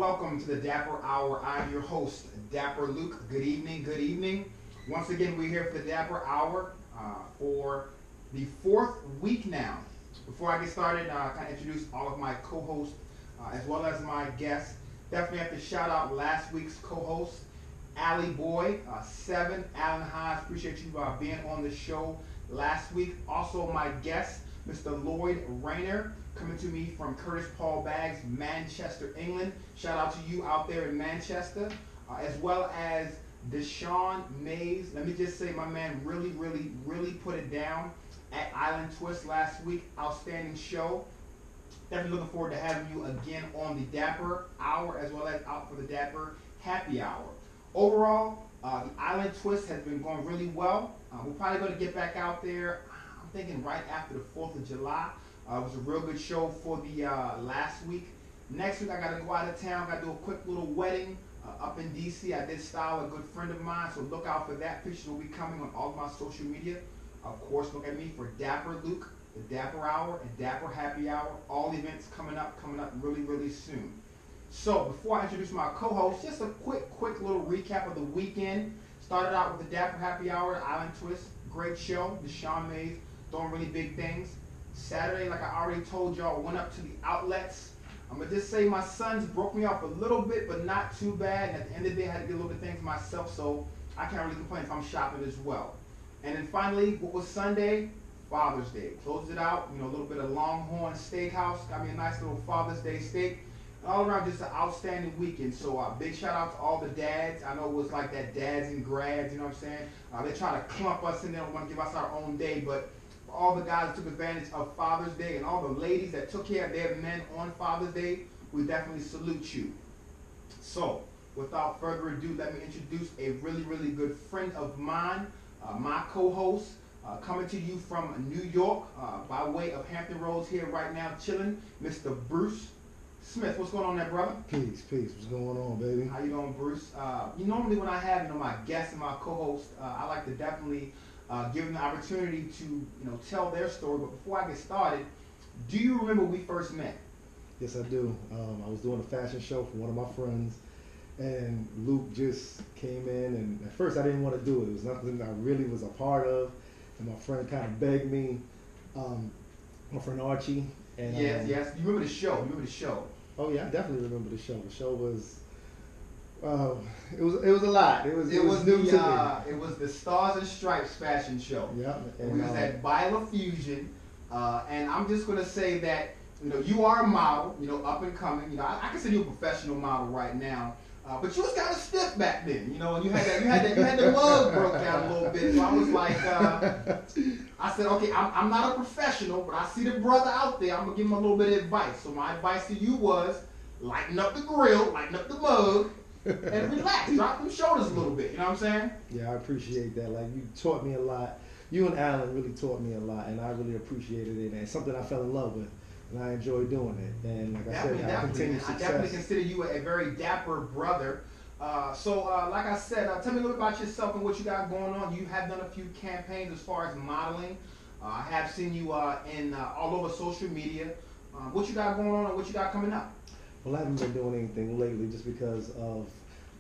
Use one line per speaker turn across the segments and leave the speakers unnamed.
Welcome to the Dapper Hour. I'm your host, Dapper Luke. Good evening, good evening. Once again, we're here for the Dapper Hour for the fourth week now. Before I get started, I kind of introduce all of my co-hosts as well as my guests. Definitely have to shout out last week's co-host, Allie Boy, 7, Alan Haas. Appreciate you being on the show last week. Also my guest, Mr. Lloyd Rayner, coming to me from Curtis Paul Baggs, Manchester, England. Shout out to you out there in Manchester, as well as Deshaun Mays. Let me just say, my man really put it down at Island Twist last week. Outstanding show. Definitely looking forward to having you again on the Dapper Hour, as well as out for the Dapper Happy Hour. Overall, the Island Twist has been going really well. We're probably going to get back out there, I'm thinking right after the 4th of July. It was a real good show for the last week. Next week, I got to go out of town. Got to do a quick little wedding up in D.C. I did style a good friend of mine, so look out for that. Pictures will be coming on all of my social media. Of course, look at me for Dapper Luke, the Dapper Hour, and Dapper Happy Hour. All events coming up really soon. So before I introduce my co-host, just a quick little recap of the weekend. Started out with the Dapper Happy Hour, Island Twist. Great show. Deshaun Mays doing really big things. Saturday, like I already told y'all, went up to the outlets. I'm going to just say my sons broke me off a little bit, but not too bad. And at the end of the day, I had to get a little bit of things myself, so I can't really complain if I'm shopping as well. And then finally, what was Sunday? Father's Day. Closed it out, a little bit of Longhorn Steakhouse. Got me a nice little Father's Day steak. All around, just an outstanding weekend. So big shout out to all the dads. I know it was like that dads and grads, you know what I'm saying? They try to clump us in there and want to give us our own day, but for all the guys that took advantage of Father's Day and all the ladies that took care of their men on Father's Day, we definitely salute you. So, without further ado, let me introduce a really good friend of mine, my co-host, coming to you from New York by way of Hampton Roads here right now, chilling, Mr. Bruce Smith. What's going on there, brother?
Peace. What's going on, baby?
How you doing, Bruce? Normally when I have my guests and my co-host, I like to definitely give them the opportunity to tell their story. But before I get started, do you remember when we first met?
Yes, I do. I was doing a fashion show for one of my friends, and Luke just came in, and at first I didn't want to do it. It was nothing I really was a part of, and my friend kind of begged me. My friend Archie. And,
yes. You remember the show?
Oh yeah, I definitely remember the show. The show was, it was a lot. It was new to me.
It was the Stars and Stripes fashion show.
Yeah.
And we was at Bila Fusion, and I'm just gonna say that you are a model, up and coming. I consider you a professional model right now. But you was kind of stiff back then, and you had the mug broke down a little bit. So I was like, I said, okay, I'm not a professional, but I see the brother out there. I'm gonna give him a little bit of advice. So my advice to you was, lighten up the grill, lighten up the mug, and relax. Drop them shoulders a little bit. You know what I'm saying?
Yeah, I appreciate that. Like, you taught me a lot. You and Alan really taught me a lot, and I really apprecied it. And it's something I fell in love with. And I enjoy doing it. And like I said, I continue success.
I definitely consider you a very dapper brother. So like I said, tell me a little bit about yourself and what you got going on. You have done a few campaigns as far as modeling. I have seen you in all over social media. What you got going on and what you got coming up?
Well, I haven't been doing anything lately just because of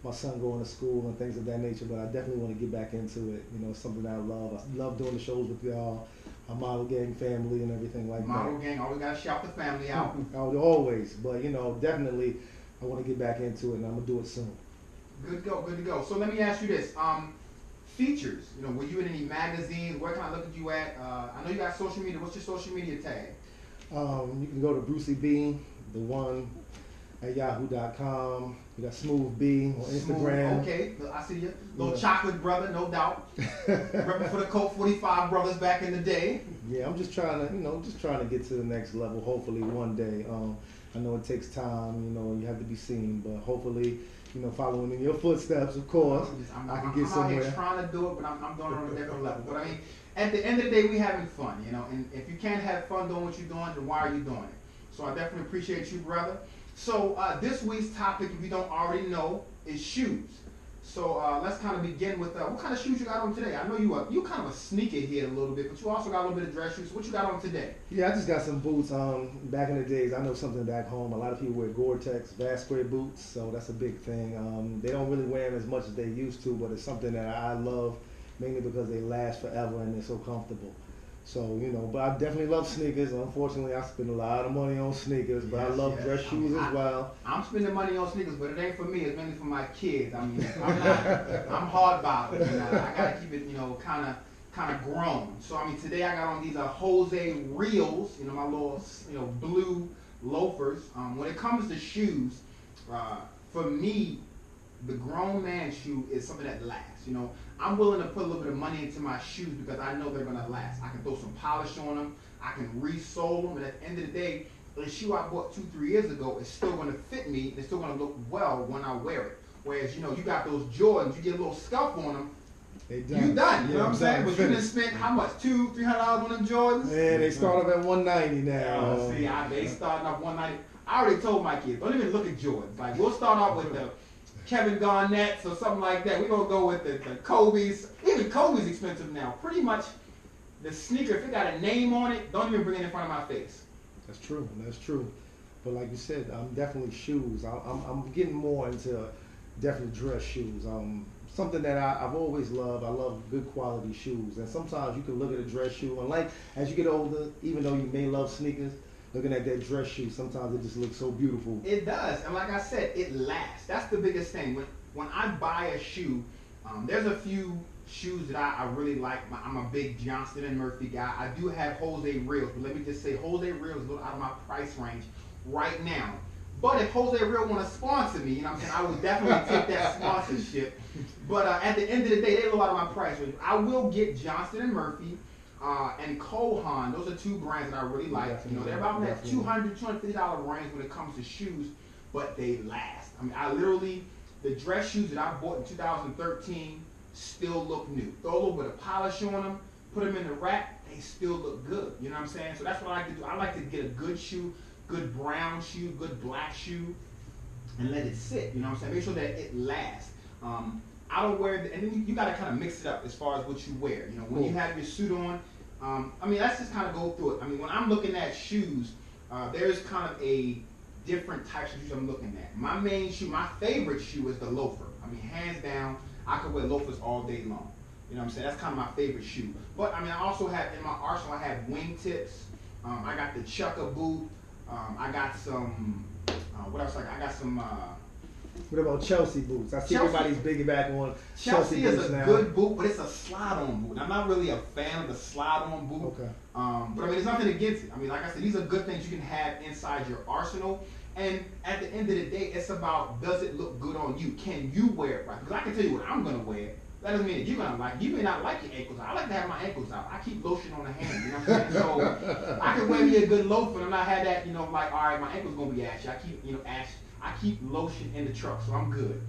my son going to school and things of that nature, but I definitely want to get back into it. It's something that I love. I love doing the shows with y'all. A model gang family and everything like that.
Model gang, always gotta shout the family out.
Always, but definitely I want to get back into it, and I'm gonna do it soon. Good
to go. So let me ask you this: features. Were you in any magazines? Where can I look at you at? I know you got social media. What's your social media tag?
You can go to Brucey B, the one at yahoo.com. You got Smooth B on Instagram.
Okay, I see you. Little chocolate brother, no doubt. Repping for the Colt 45 brothers back in the day.
Yeah, I'm just trying to get to the next level. Hopefully one day. I know it takes time, and you have to be seen, but hopefully, following in your footsteps, of course, I can get somewhere.
I'm out here trying to do it, but I'm doing it on a different level. But I mean, at the end of the day, we having fun, and if you can't have fun doing what you're doing, then why are you doing it? So I definitely appreciate you, brother. So this week's topic, if you don't already know, is shoes. So let's kind of begin with what kind of shoes you got on today. I know you kind of a sneakerhead a little bit, but you also got a little bit of dress shoes. What you got on today?
Yeah, I just got some boots. Back in the days, I know something back home. A lot of people wear Gore-Tex Vasquez boots, so that's a big thing. They don't really wear them as much as they used to, but it's something that I love, mainly because they last forever and they're so comfortable. So, but I definitely love sneakers. Unfortunately, I spend a lot of money on sneakers, but I love dress shoes as well.
I'm spending money on sneakers, but it ain't for me. It's mainly for my kids. I mean, I'm hard bothered. I gotta keep it, kind of grown. So, I mean, today I got on these Jose Reels, my little, blue loafers. When it comes to shoes, for me, the grown man shoe is something that lasts. I'm willing to put a little bit of money into my shoes because I know they're gonna last. I can throw some polish on them. I can re-sole them, and at the end of the day, the shoe I bought 2-3 years ago is still gonna fit me. It's still gonna look well when I wear it. Whereas, you got those Jordans, you get a little scuff on them, you done. You know what I'm saying? But you done spent how much? $200-$300 on them Jordans?
Yeah, they start off at $190 now.
They starting off $190. I already told my kids, don't even look at Jordans. Like, we'll start off with the Kevin Garnett's or something like that. We're going to go with the Kobe's. Even Kobe's expensive now. Pretty much the sneaker, if it got a name on it, don't even bring it in front of my face.
That's true. That's true. But like you said, definitely shoes. I'm getting more into definitely dress shoes. Something that I've always loved. I love good quality shoes. And sometimes you can look at a dress shoe, and like as you get older, even though you may love sneakers, looking at that dress shoe, sometimes it just looks so beautiful.
It does, and like I said, it lasts. That's the biggest thing. When I buy a shoe, there's a few shoes that I really like. I'm a big Johnston and Murphy guy. I do have Jose Reels, but let me just say, Jose Reels is a little out of my price range right now. But if Jose Real want to sponsor me, what I'm saying, I would definitely take that sponsorship. But at the end of the day, they're a little out of my price range. I will get Johnston and Murphy. And Kohan, those are two brands that I really like. They're about that $200, $250 range when it comes to shoes, but they last. I mean, the dress shoes that I bought in 2013 still look new. Throw a little bit of polish on them, put them in the rack, they still look good. You know what I'm saying? So that's what I like to do. I like to get a good shoe, good brown shoe, good black shoe, and let it sit. You know what I'm saying? Make sure that it lasts. I don't wear, and then you got to kind of mix it up as far as what you wear. When you have your suit on, let's just kind of go through it. When I'm looking at shoes, there's kind of a different types of shoes I'm looking at. My main shoe, my favorite shoe is the loafer. Hands down, I could wear loafers all day long. You know what I'm saying? That's kind of my favorite shoe. But I also have, in my arsenal, I have wingtips. I got the Chukka boot. I got some, what else? I got some,
what about Chelsea boots? I see everybody's biggie on Chelsea boots now.
Is a good boot, but it's a slide-on boot. I'm not really a fan of the slide-on boot.
Okay.
But there's nothing against it. Like I said, these are good things you can have inside your arsenal. And at the end of the day, it's about, does it look good on you? Can you wear it right? Because I can tell you what I'm going to wear. That doesn't mean that you're going to like it. You may not like your ankles out. I like to have my ankles out. I keep lotion on the hand, you know what I'm saying? So I can wear me a good loafer and not have that, like, all right, my ankle's going to be ashy. I keep, I keep lotion in the truck, so I'm good.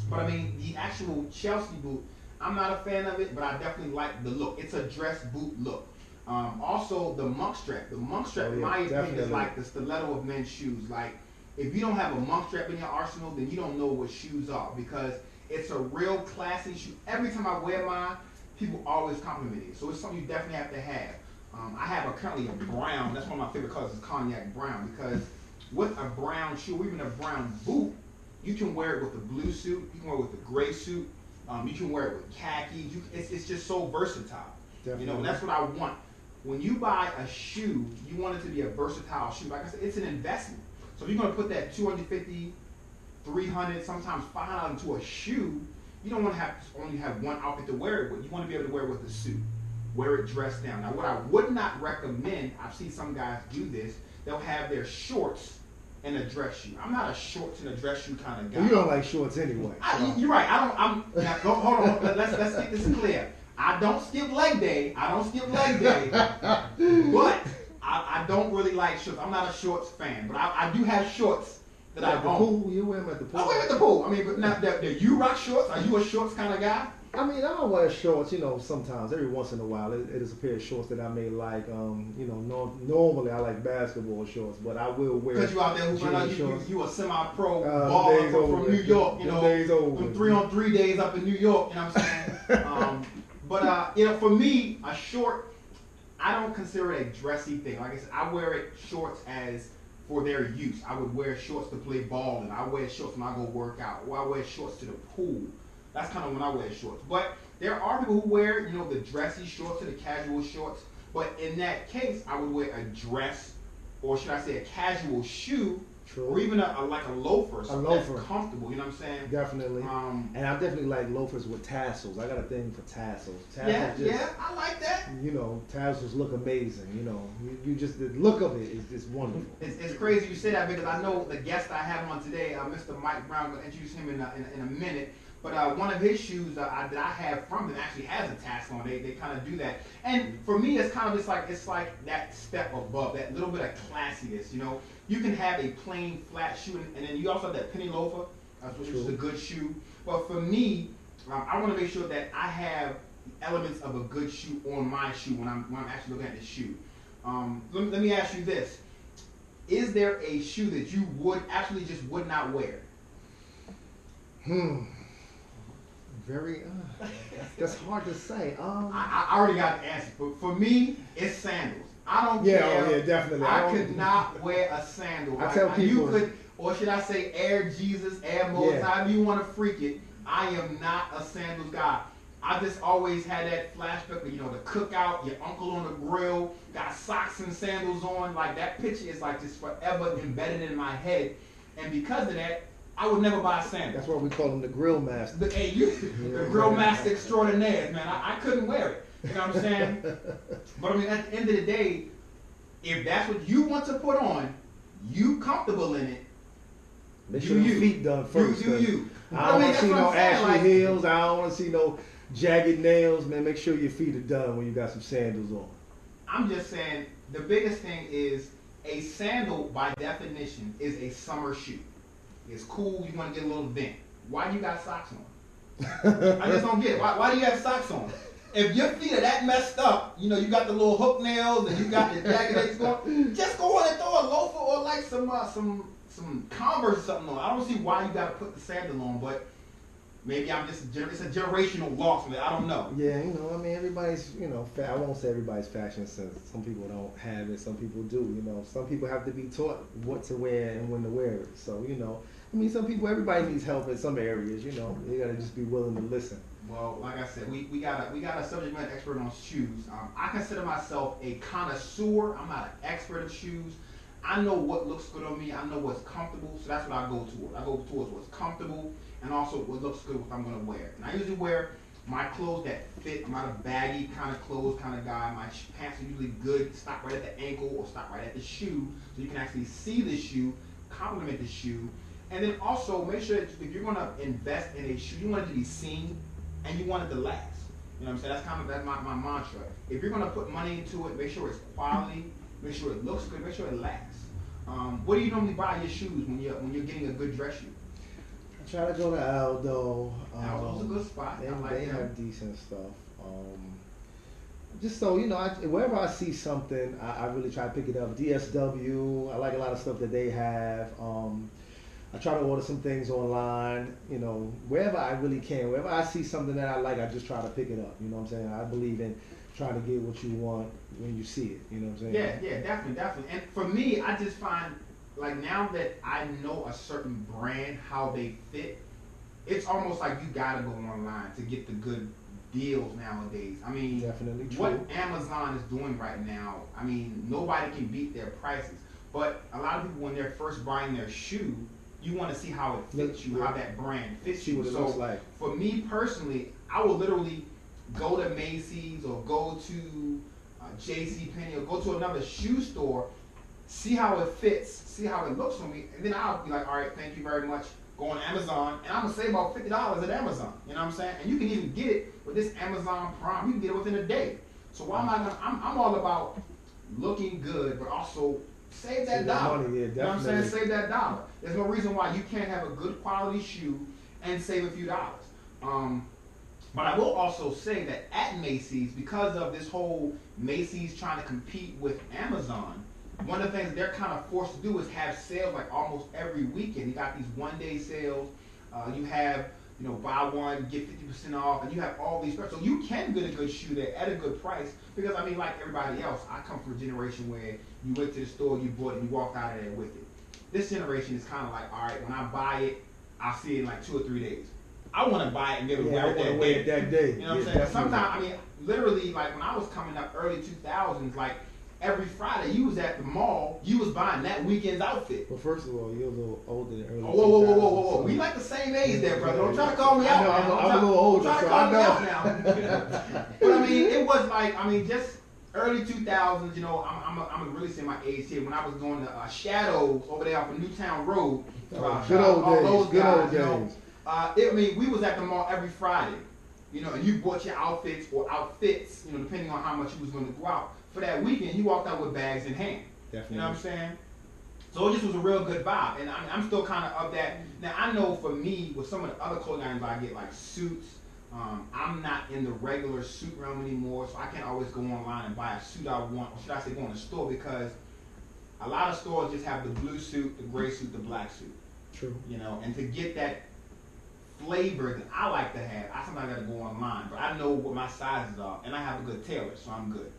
But the actual Chelsea boot, I'm not a fan of it, but I definitely like the look. It's a dress boot look. Also, the monk strap. The monk strap, in my opinion, is like the stiletto of men's shoes. Like, if you don't have a monk strap in your arsenal, then you don't know what shoes are, because it's a real classy shoe. Every time I wear mine, people always compliment it. So it's something you definitely have to have. I have currently a brown. That's one of my favorite colors is cognac brown, because with a brown shoe, or even a brown boot, you can wear it with a blue suit, you can wear it with a gray suit, you can wear it with khakis. It's just so versatile.
Definitely.
And that's what I want. When you buy a shoe, you want it to be a versatile shoe. Like I said, it's an investment. So if you're going to put that $250, $300, sometimes $500 into a shoe, you don't want to only have one outfit to wear it with. You want to be able to wear it with a suit, wear it dressed down. Now, what I would not recommend, I've seen some guys do this, they'll have their shorts and a dress shoe. I'm not a shorts and a dress shoe kind of guy.
Well, you don't like shorts anyway.
You're right. Hold on. Let's get this clear. I don't skip leg day. But I don't really like shorts. I'm not a shorts fan. But I do have shorts that I own.
You wear them at the pool.
I wear them at the pool. But now, do you rock shorts? Are you a shorts kind of guy?
I mean, I wear shorts, sometimes, every once in a while. It is a pair of shorts that I may like. Normally I like basketball shorts, but I will wear.
Because you out there hooping out, you a semi-pro baller from New York,
days over.
3-on-3 days up in New York, you know what I'm saying? But for me, a short, I don't consider it a dressy thing. Like I said, I wear it shorts as for their use. I would wear shorts to play ball, and I wear shorts when I go work out, or I wear shorts to the pool. That's kind of when I wear shorts. But there are people who wear, the dressy shorts or the casual shorts. But in that case, I would wear a dress, or should I say a casual shoe,
True.
or even like a loafer, so that's comfortable. You know what I'm saying?
Definitely. And I definitely like loafers with tassels. I got a thing for tassels.
Yeah, I like that.
Tassels look amazing. You just, the look of it is just wonderful.
It's crazy you say that, because I know the guest I have on today, Mr. Mike Brown. I'm going to introduce him in a minute. But one of his shoes that I have from him actually has a tassel on. They kind of do that, and for me, it's kind of it's like that step above, that little bit of classiness. You can have a plain flat shoe, and then you also have that penny loafer, which is a good shoe. But for me, I want to make sure that I have elements of a good shoe on my shoe when I'm actually looking at the shoe. Let me ask you this: is there a shoe that you would not wear?
Very, that's hard to say.
I already got the answer. But for me, it's sandals. I don't care.
Oh yeah, definitely.
I could not wear a sandal.
I tell people.
You could, or should I say Air Jesus, Air Moses, however you want to freak it. I am not a sandals guy. I just always had that flashback of, the cookout, your uncle on the grill, got socks and sandals on. Like, that picture is like just forever embedded in my head. And because of that, I would never buy a sandal.
That's why we call them the grill master.
The grill master extraordinaire, man. I couldn't wear it. You know what I'm saying? But I mean, at the end of the day, if that's what you want to put on, you comfortable in it.
Make sure your feet done first.
You.
I don't want to see no ashy heels. I don't want to see no jagged nails, man. Make sure your feet are done when you got some sandals on.
I'm just saying, the biggest thing is a sandal, by definition, is a summer shoe. It's cool. You want to get a little vent. Why do you got socks on? I just don't get it. Why do you have socks on? If your feet are that messed up, you got the little hook nails and you got the jagged nails going, just go on and throw a loafer or like some Converse or something on. I don't see why you got to put the sandal on, but maybe it's a generational loss. I don't know.
Yeah, everybody's, I won't say everybody's fashion sense. Some people don't have it. Some people do. Some people have to be taught what to wear and when to wear it. So, some people, everybody needs help in some areas. You got to just be willing to listen.
Well, like I said, we got a subject matter expert on shoes. I consider myself a connoisseur. I'm not an expert of shoes. I know what looks good on me. I know what's comfortable. So that's what I go toward. I go towards what's comfortable and also what looks good, what I'm going to wear. And I usually wear my clothes that fit. I'm not a baggy kind of clothes kind of guy. My pants are usually good, stop right at the ankle or stop right at the shoe, so you can actually see the shoe, complement the shoe. And then also make sure that if you're going to invest in a shoe, you want it to be seen and you want it to last. You know what I'm saying? That's my mantra. If you're going to put money into it, make sure it's quality, make sure it looks good, make sure it lasts. What do you normally buy your shoes when you're getting a good dress shoe?
I try to go to Aldo.
Aldo's a good spot.
They have decent stuff. Just so wherever I see something, I really try to pick it up. DSW, I like a lot of stuff that they have. I try to order some things online. Wherever I really can. Wherever I see something that I like, I just try to pick it up. You know what I'm saying? I believe in trying to get what you want when you see it. You know what I'm saying?
Yeah, definitely. And for me, I just find, like, now that I know a certain brand, how they fit, it's almost like you gotta go online to get the good deals nowadays. I mean,
definitely true.
What Amazon is doing right now, I mean, nobody can beat their prices. But a lot of people, when they're first buying their shoe, you want to see how it fits you, how that brand fits you.
What it looks like.
For me personally, I will literally go to Macy's or go to JCPenney or go to another shoe store, see how it fits, see how it looks on me, and then I'll be like, all right, thank you very much. Go on Amazon, and I'm gonna save about $50 at Amazon. You know what I'm saying? And you can even get it with this Amazon Prime. You can get it within a day. So why am I gonna? I'm all about looking good, but also save that dollar.
Money, yeah,
you know what I'm saying? Save that dollar. There's no reason why you can't have a good quality shoe and save a few dollars. But I will also say that at Macy's, because of this whole Macy's trying to compete with Amazon, one of the things they're kind of forced to do is have sales like almost every weekend. You got these one-day sales. You have, buy one, get 50% off, and you have all these stuff. So you can get a good shoe there at a good price because, I mean, like everybody else, I come from a generation where you went to the store, you bought it, and you walked out of there with it. This generation is kind of like, all right, when I buy it, I'll see it in like 2 or 3 days. I want to buy it and be able to wear it that day. You know what I'm saying? Sometimes, I mean, literally, like when I was coming up early 2000s, like every Friday you was at the mall, you was buying that weekend's outfit.
Well, first of all, you're a little older than early.
Whoa. So we like the same age there, brother. Don't try to call me out.
I'm a little older,
so I know. But I mean, it was like, just early 2000s. I'm really saying my age here. When I was going to Shadows over there off of Newtown Road.
Good old days.
We was at the mall every Friday, and you bought your outfits or outfits, depending on how much you was going to go out. For that weekend, you walked out with bags in hand.
Definitely.
You know what I'm saying? So it just was a real good vibe. And I'm still kind of that. Now, I know for me, with some of the other clothing items I get, like suits, I'm not in the regular suit realm anymore, so I can't always go online and buy a suit I want, or should I say go in the store, because a lot of stores just have the blue suit, the gray suit, the black suit.
True.
And to get that flavor that I like to have, I sometimes got to go online, but I know what my sizes are, and I have a good tailor, so I'm good.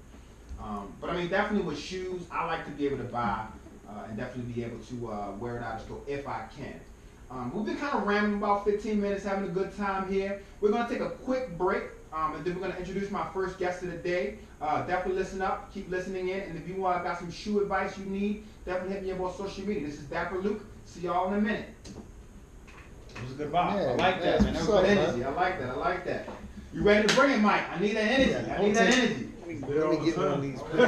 But I mean, definitely with shoes, I like to be able to buy and definitely be able to wear it out of the store if I can. We've been kind of rambling about 15 minutes, having a good time here. We're going to take a quick break, and then we're going to introduce my first guest of the day. Definitely listen up, keep listening in, and if you got some shoe advice you need, definitely hit me up on social media. This is Dapper Luke. See y'all in a minute. It was a good vibe. I like that, man. That was good energy. I like that. You ready to bring it, Mike? I need that energy. I need that energy.
Let me get one of these pictures.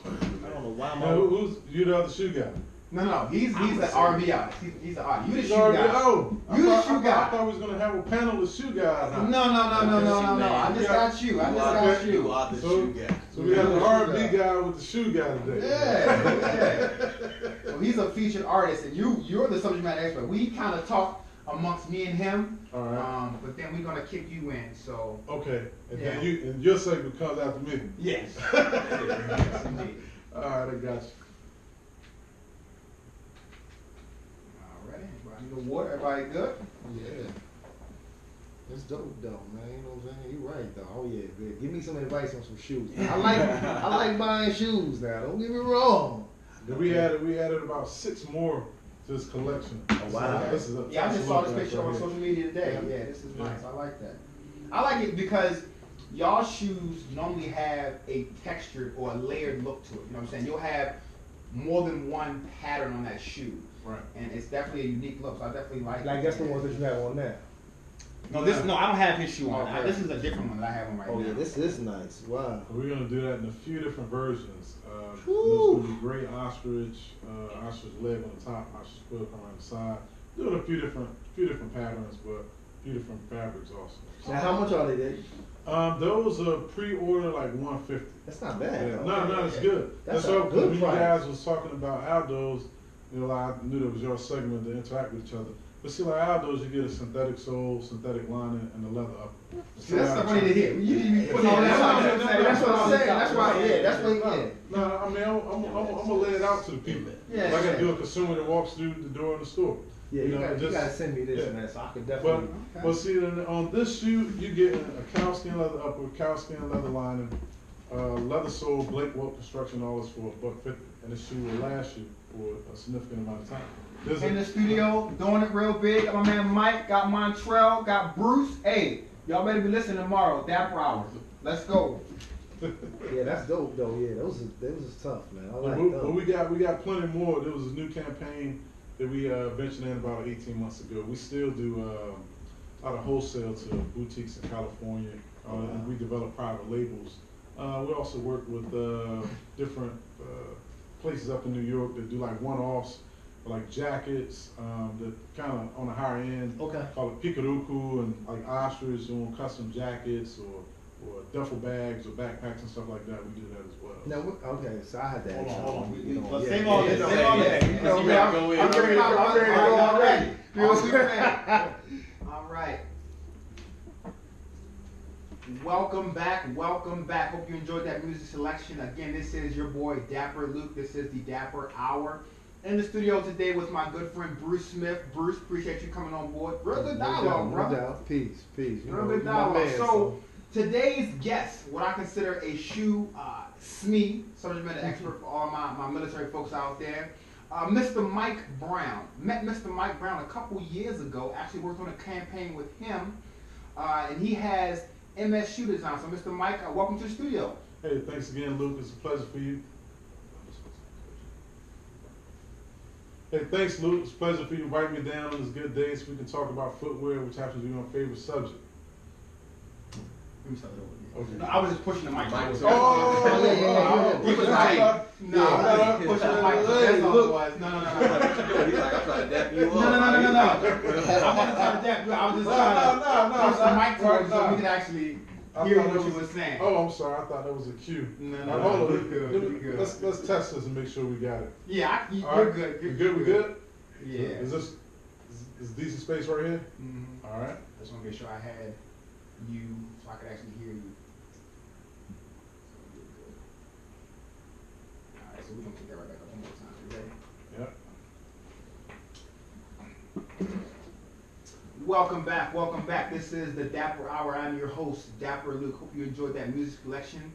I
don't know why who's you the other shoe guy?
No, he's the R&B artist. He's the artist. You the shoe guy.
Oh,
you the shoe guy.
I thought we was gonna have a panel of shoe guys.
No. I just got you.
You are the shoe guy. So we got the R&B guy with the shoe guy today.
Yeah. Well, he's a featured artist, and you're the subject matter expert. We kind of talk amongst me and him.
All right.
But then we're gonna kick you in. So.
Okay. And then your segment comes after me.
Yes. Yes, indeed.
All right, I got you.
Everybody need a water? Everybody good?
Yeah. It's dope though, man. You know what I'm saying? You're right though. Oh yeah, good. Give me some advice on some shoes. I like buying shoes now. Don't get me wrong.
We added about 6 more to this collection.
Oh wow.
I just saw this picture on social media today. Yeah, this is nice. I like that. I like it because y'all shoes normally have a textured or a layered look to it. You know what I'm saying? You'll have more than one pattern on that shoe.
Right.
And it's definitely a unique look, so I definitely like it.
Like that's the ones that you have on there.
No, I don't have his shoe on. This is a different one that I have on right now.
Oh yeah, this is nice. Wow.
We're gonna do that in a few different versions. There's gonna be gray ostrich, ostrich leg on the top, ostrich quill coming on the side. Doing a few different patterns, but a few different fabrics also.
Now how much are they?
Those are pre-order like $150.
That's not bad.
Yeah. No, it's good.
That's a
so
good
when
price.
You guys was talking about Aldo's, I knew that was your segment to interact with each other. But see, like Aldo's, you get a synthetic sole, synthetic lining, and a leather upper.
See, that's something we need to hear. You need to be putting all that out. That's what I'm saying. That's why. Yeah, that's what.
No, I mean, I'm gonna lay it out to the people.
Yeah.
Like I do a consumer that walks through the door in the store.
Yeah, you gotta send me this, man, so I can definitely.
But see, on this shoe, you get a cowskin leather upper, cowskin leather lining, leather sole, Blake Welt construction, all this for $150, and this shoe will last you for a significant amount of time.
In the studio, doing it real big. Got my man Mike, got Montrell, got Bruce. Hey, y'all better be listening tomorrow. Dapper Hour. Let's go.
Yeah, that's dope though. Yeah, those is tough, man. I like
but we got plenty more. There was a new campaign that we ventured in about 18 months ago. We still do a lot of wholesale to boutiques in California, and we develop private labels. We also work with different places up in New York that do like one-offs, like jackets that kind of on the higher end.
Okay.
Call it picaruku, and like ostrich on custom jackets or duffel bags or backpacks and stuff like that. We do that as well.
No, okay, so I had that.
Hold on.
Let's
save all this. I'm ready to go already. All right. Welcome back, welcome back. Hope you enjoyed that music selection. Again, this is your boy Dapper Luke. This is the Dapper Hour. In the studio today with my good friend Bruce Smith. Bruce, appreciate you coming on board. Real good dialogue, brother.
No doubt. Peace.
Real good dialogue. So today's guest, what I consider a shoe SME, subject matter expert for all my military folks out there, Mr. Mike Brown. Met Mr. Mike Brown a couple years ago. Actually worked on a campaign with him, and he has MS Shoe Design. So, Mr. Mike, welcome to the studio.
Hey, thanks again, Luke. It's a pleasure for you. Hey, thanks, Luke. It's a pleasure for you inviting me down on this good day so we can talk about footwear, which happens to be my favorite subject.
Let me start it over again.
Okay.
No, I was just pushing the mic.
Oh,
He was like, no, I was pushing the mic. That's all it was. No.
He's like, I'm trying to dap you up.
No. I wasn't trying to dap you. I was just trying to push the mic towards so we could actually hear what you were saying.
Oh, I'm sorry. I thought that was a cue.
No,
Hold
you're
on.
good.
Let's test this and make sure we got it.
Yeah, you're
All right.
good.
We good?
Yeah.
Is decent space right here?
Mm-hmm.
All right.
I just want to make sure I had you so I could actually hear you. Alright, so we're going to take that right back up one more time. You ready?
Yep.
Welcome back. This is the Dapper Hour. I'm your host, Dapper Luke. Hope you enjoyed that music selection.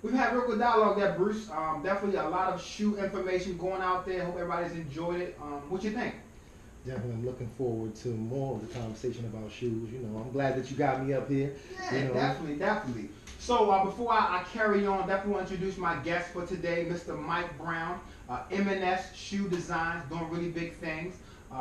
We've had real good dialogue there, Bruce. Definitely a lot of shoe information going out there. Hope everybody's enjoyed it. What you think?
Definitely, I'm looking forward to more of the conversation about shoes. You know, I'm glad that you got me up here.
Yeah,
you know.
definitely. So before I carry on, definitely want to introduce my guest for today, Mr. Mike Brown, M&S Shoe Designs, doing really big things.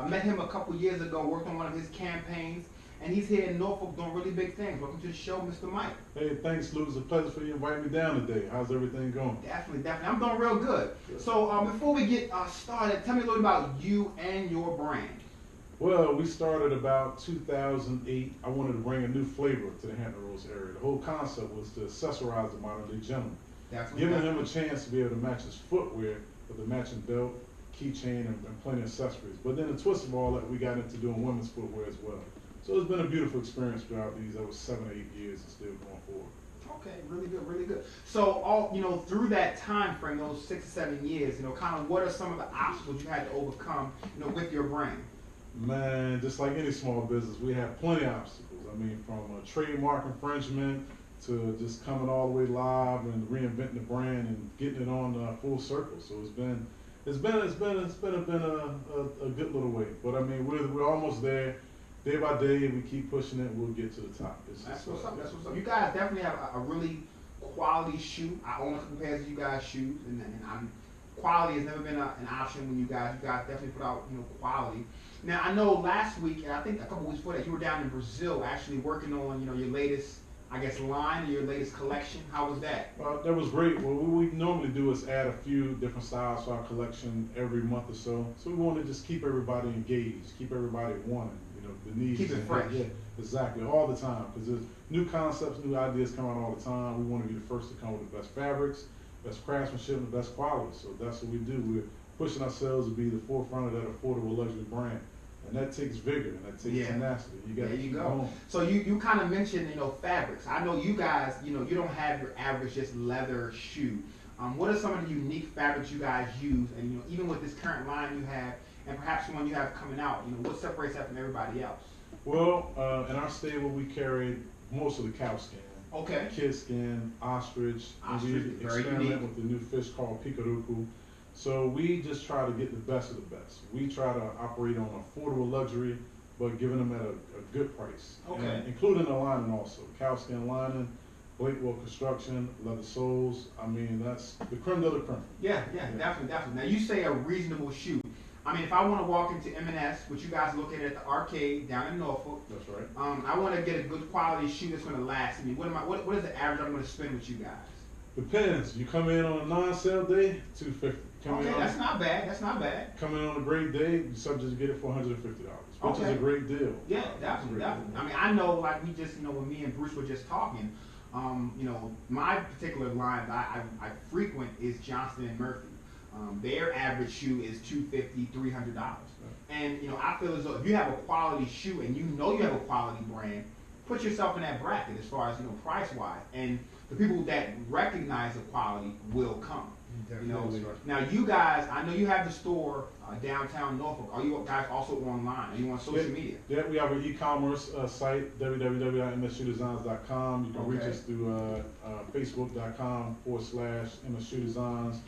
Met him a couple years ago, worked on one of his campaigns, and he's here in Norfolk doing really big things. Welcome to the show, Mr. Mike.
Hey, thanks, Luke. It's a pleasure for you inviting me down today. How's everything going?
Definitely. I'm doing real good. So before we get started, tell me a little about you and your brand.
Well, we started about 2008. I wanted to bring a new flavor to the Hampton Roads area. The whole concept was to accessorize the modern day gentleman, giving him a chance to be able to match his footwear with a matching belt, keychain, and plenty of accessories. But then the twist of all that, we got into doing women's footwear as well. So it's been a beautiful experience throughout these 7 or 8 years and still going forward.
Okay, really good. So through that time frame, those 6 or 7 years, kind of what are some of the obstacles you had to overcome, with your brand?
Man, just like any small business, we have plenty of obstacles. I mean, from a trademark infringement to just coming all the way live and reinventing the brand and getting it on full circle. So it's been a good little way. But I mean, we're almost there. Day by day, we keep pushing it. We'll get to the top.
That's what's up. You guys definitely have a really quality shoe. I own a couple pairs of you guys' shoes, and quality has never been an option when you guys definitely put out quality. Now I know last week, and I think a couple weeks before that, you were down in Brazil actually working on your latest, I guess, line or your latest collection. How was that?
That was great. Well, what we normally do is add a few different styles to our collection every month or so. So we want to just keep everybody engaged, keep everybody wanting. The needs.
Keep it fresh.
Yeah, exactly, all the time. Because there's new concepts, new ideas come out all the time. We want to be the first to come with the best fabrics, best craftsmanship, and the best quality. So that's what we do. We're pushing ourselves to be the forefront of that affordable luxury brand. And that takes vigor and that takes tenacity. You got to keep going.
So you kind of mentioned fabrics. I know you guys you don't have your average just leather shoe. What are some of the unique fabrics you guys use? And even with this current line you have, and perhaps one you have coming out, what separates that from everybody else?
Well, in our stable we carry most of the cow skin.
Okay.
Kid skin, ostrich. We experiment with the new fish called picarucu. So we just try to get the best of the best. We try to operate on affordable luxury, but giving them at a good price.
Okay.
And including the lining also. Cow skin lining, Blakewell construction, leather soles. I mean, that's the creme de la creme.
Yeah, definitely. Now you say a reasonable shoe. I mean, if I want to walk into M&S, which you guys located at the arcade down in Norfolk,
that's right.
I want to get a good quality shoe that's going to last me. What is the average I'm going to spend with you guys?
Depends. You come in on a non-sale day, $250.
That's not bad.
Come in on a great day, you're subject to get it for $150, which is a great deal.
Yeah, definitely. I mean, I know, like we just, when me and Bruce were just talking, my particular line I frequent is Johnston and Murphy. Their average shoe is $250, $300. And I feel as though if you have a quality shoe and you have a quality brand, put yourself in that bracket as far as price wise, and the people that recognize the quality will come.
Definitely.
Now you guys, I know you have the store downtown Norfolk. Are you guys also online? Are you on social media?
Yeah, we have an e-commerce site, www.msshoedesigns.com. You can reach us through facebook.com/msshoedesigns,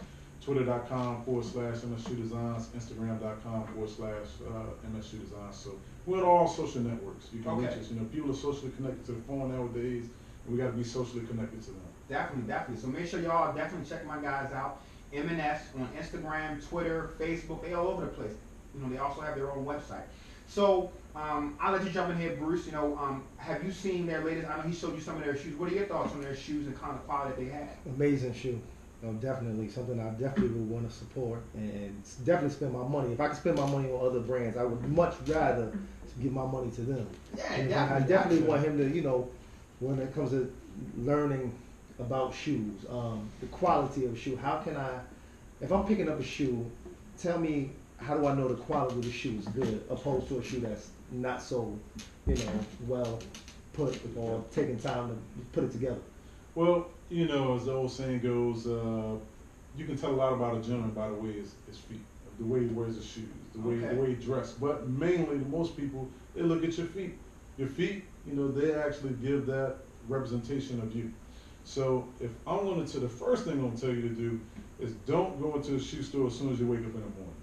twitter.com/msshoedesigns, instagram.com/msshoedesigns. So we're on all social networks. You can reach us. People are socially connected to the phone nowadays, and we got to be socially connected to them.
Definitely. So make sure y'all definitely check my guys out. M&S on Instagram, Twitter, Facebook, they all over the place. They also have their own website. So I'll let you jump in here, Bruce. Have you seen their latest? I know he showed you some of their shoes. What are your thoughts on their shoes and kind of quality that they have?
Amazing shoe. Definitely something I definitely would want to support and definitely spend my money. If I could spend my money on other brands, I would much rather give my money to them.
Yeah,
I definitely want him to, when it comes to learning about shoes, the quality of a shoe. How can I, if I'm picking up a shoe, tell me how do I know the quality of the shoe is good, opposed to a shoe that's not so, well put or taking time to put it together.
Well, as the old saying goes, you can tell a lot about a gentleman by the way his feet, the way he wears his shoes, the way he dressed. But mainly, most people, they look at your feet. Your feet, they actually give that representation of you. So if I'm going to, the first thing I'm going to tell you to do is don't go into a shoe store as soon as you wake up in the morning.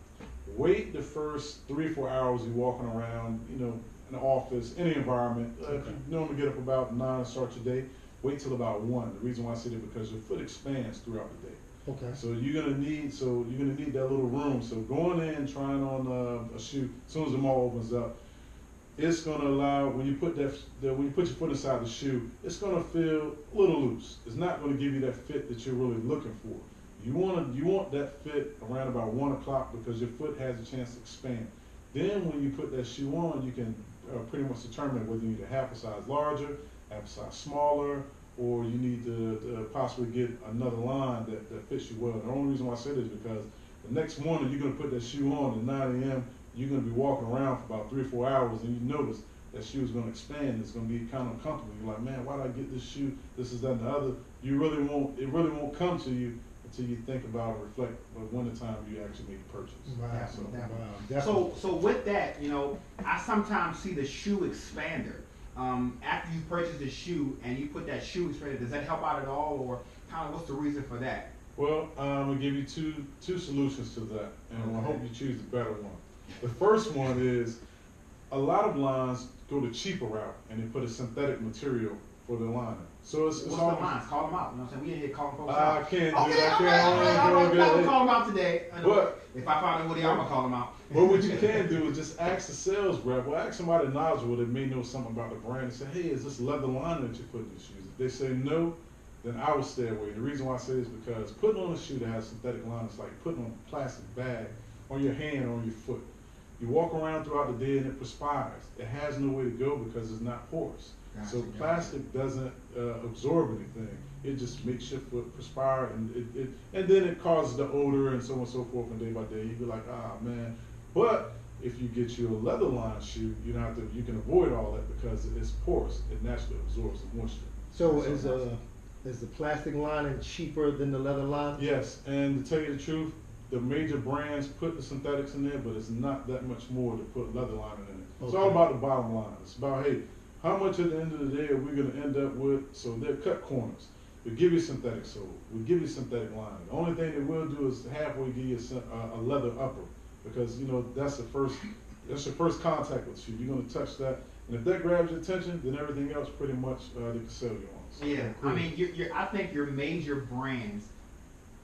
Wait the first 3 or 4 hours you're walking around, in the office, any environment. If you normally get up about 9 and start your day, wait till about 1. The reason why I say that because your foot expands throughout the day.
Okay.
So you're gonna need that little room. So going in, trying on a shoe, as soon as the mall opens up, it's gonna allow when you put your foot inside the shoe, it's gonna feel a little loose. It's not gonna give you that fit that you're really looking for. You want that fit around about 1 o'clock because your foot has a chance to expand. Then when you put that shoe on, you can pretty much determine whether you need a half a size larger, half a size smaller, or you need to possibly get another line that fits you well. The only reason why I say this is because the next morning you're going to put that shoe on at 9 a.m. You're going to be walking around for about 3 or 4 hours, and you notice that shoe is going to expand. It's going to be kind of uncomfortable. You're like, man, why did I get this shoe? This is that and the other. It really won't come to you until you think about and reflect when the time you actually make a purchase.
Wow. So with that, I sometimes see the shoe expander. After you purchase the shoe and you put that shoe expander, does that help out at all, or kind of what's the reason for that?
Well, I'm gonna give you two solutions to that, and I hope you choose the better one. The first one is a lot of lines go the cheaper route and they put a synthetic material for the liner. So it's
what's
all
the lines? Call them out. You know what I'm saying? We in here calling folks
I
out.
can't do
Okay,
that.
all right. I'm gonna call them out today.
But
if I find out who they are, I'm gonna call them out.
But what you can do is just ask the sales rep, or ask somebody knowledgeable that may know something about the brand and say, hey, is this leather liner that you put in your shoes? If they say no, then I would stay away. The reason why I say this is because putting on a shoe that has synthetic liner is like putting on a plastic bag on your hand or on your foot. You walk around throughout the day and it perspires. It has no way to go because it's not porous. So plastic doesn't absorb anything. It just makes your foot perspire, and then it causes the odor and so on and so forth. And day by day, you be like, ah man. But if you get you a leather lined shoe, you can avoid all that because it's porous. It naturally absorbs the moisture.
So is the plastic lining cheaper than the leather line?
Yes, and to tell you the truth, the major brands put the synthetics in there, but it's not that much more to put leather lining in it.
Okay.
It's all about the bottom line. It's about, hey, how much at the end of the day are we going to end up with? So they're cut corners. We give you synthetic sole. We give you synthetic lining. The only thing they will do is halfway give you a leather upper, because that's your first contact with you. You're going to touch that, and if that grabs your attention, then everything else pretty much they can sell you on. So,
yeah, I mean, I think your major brands,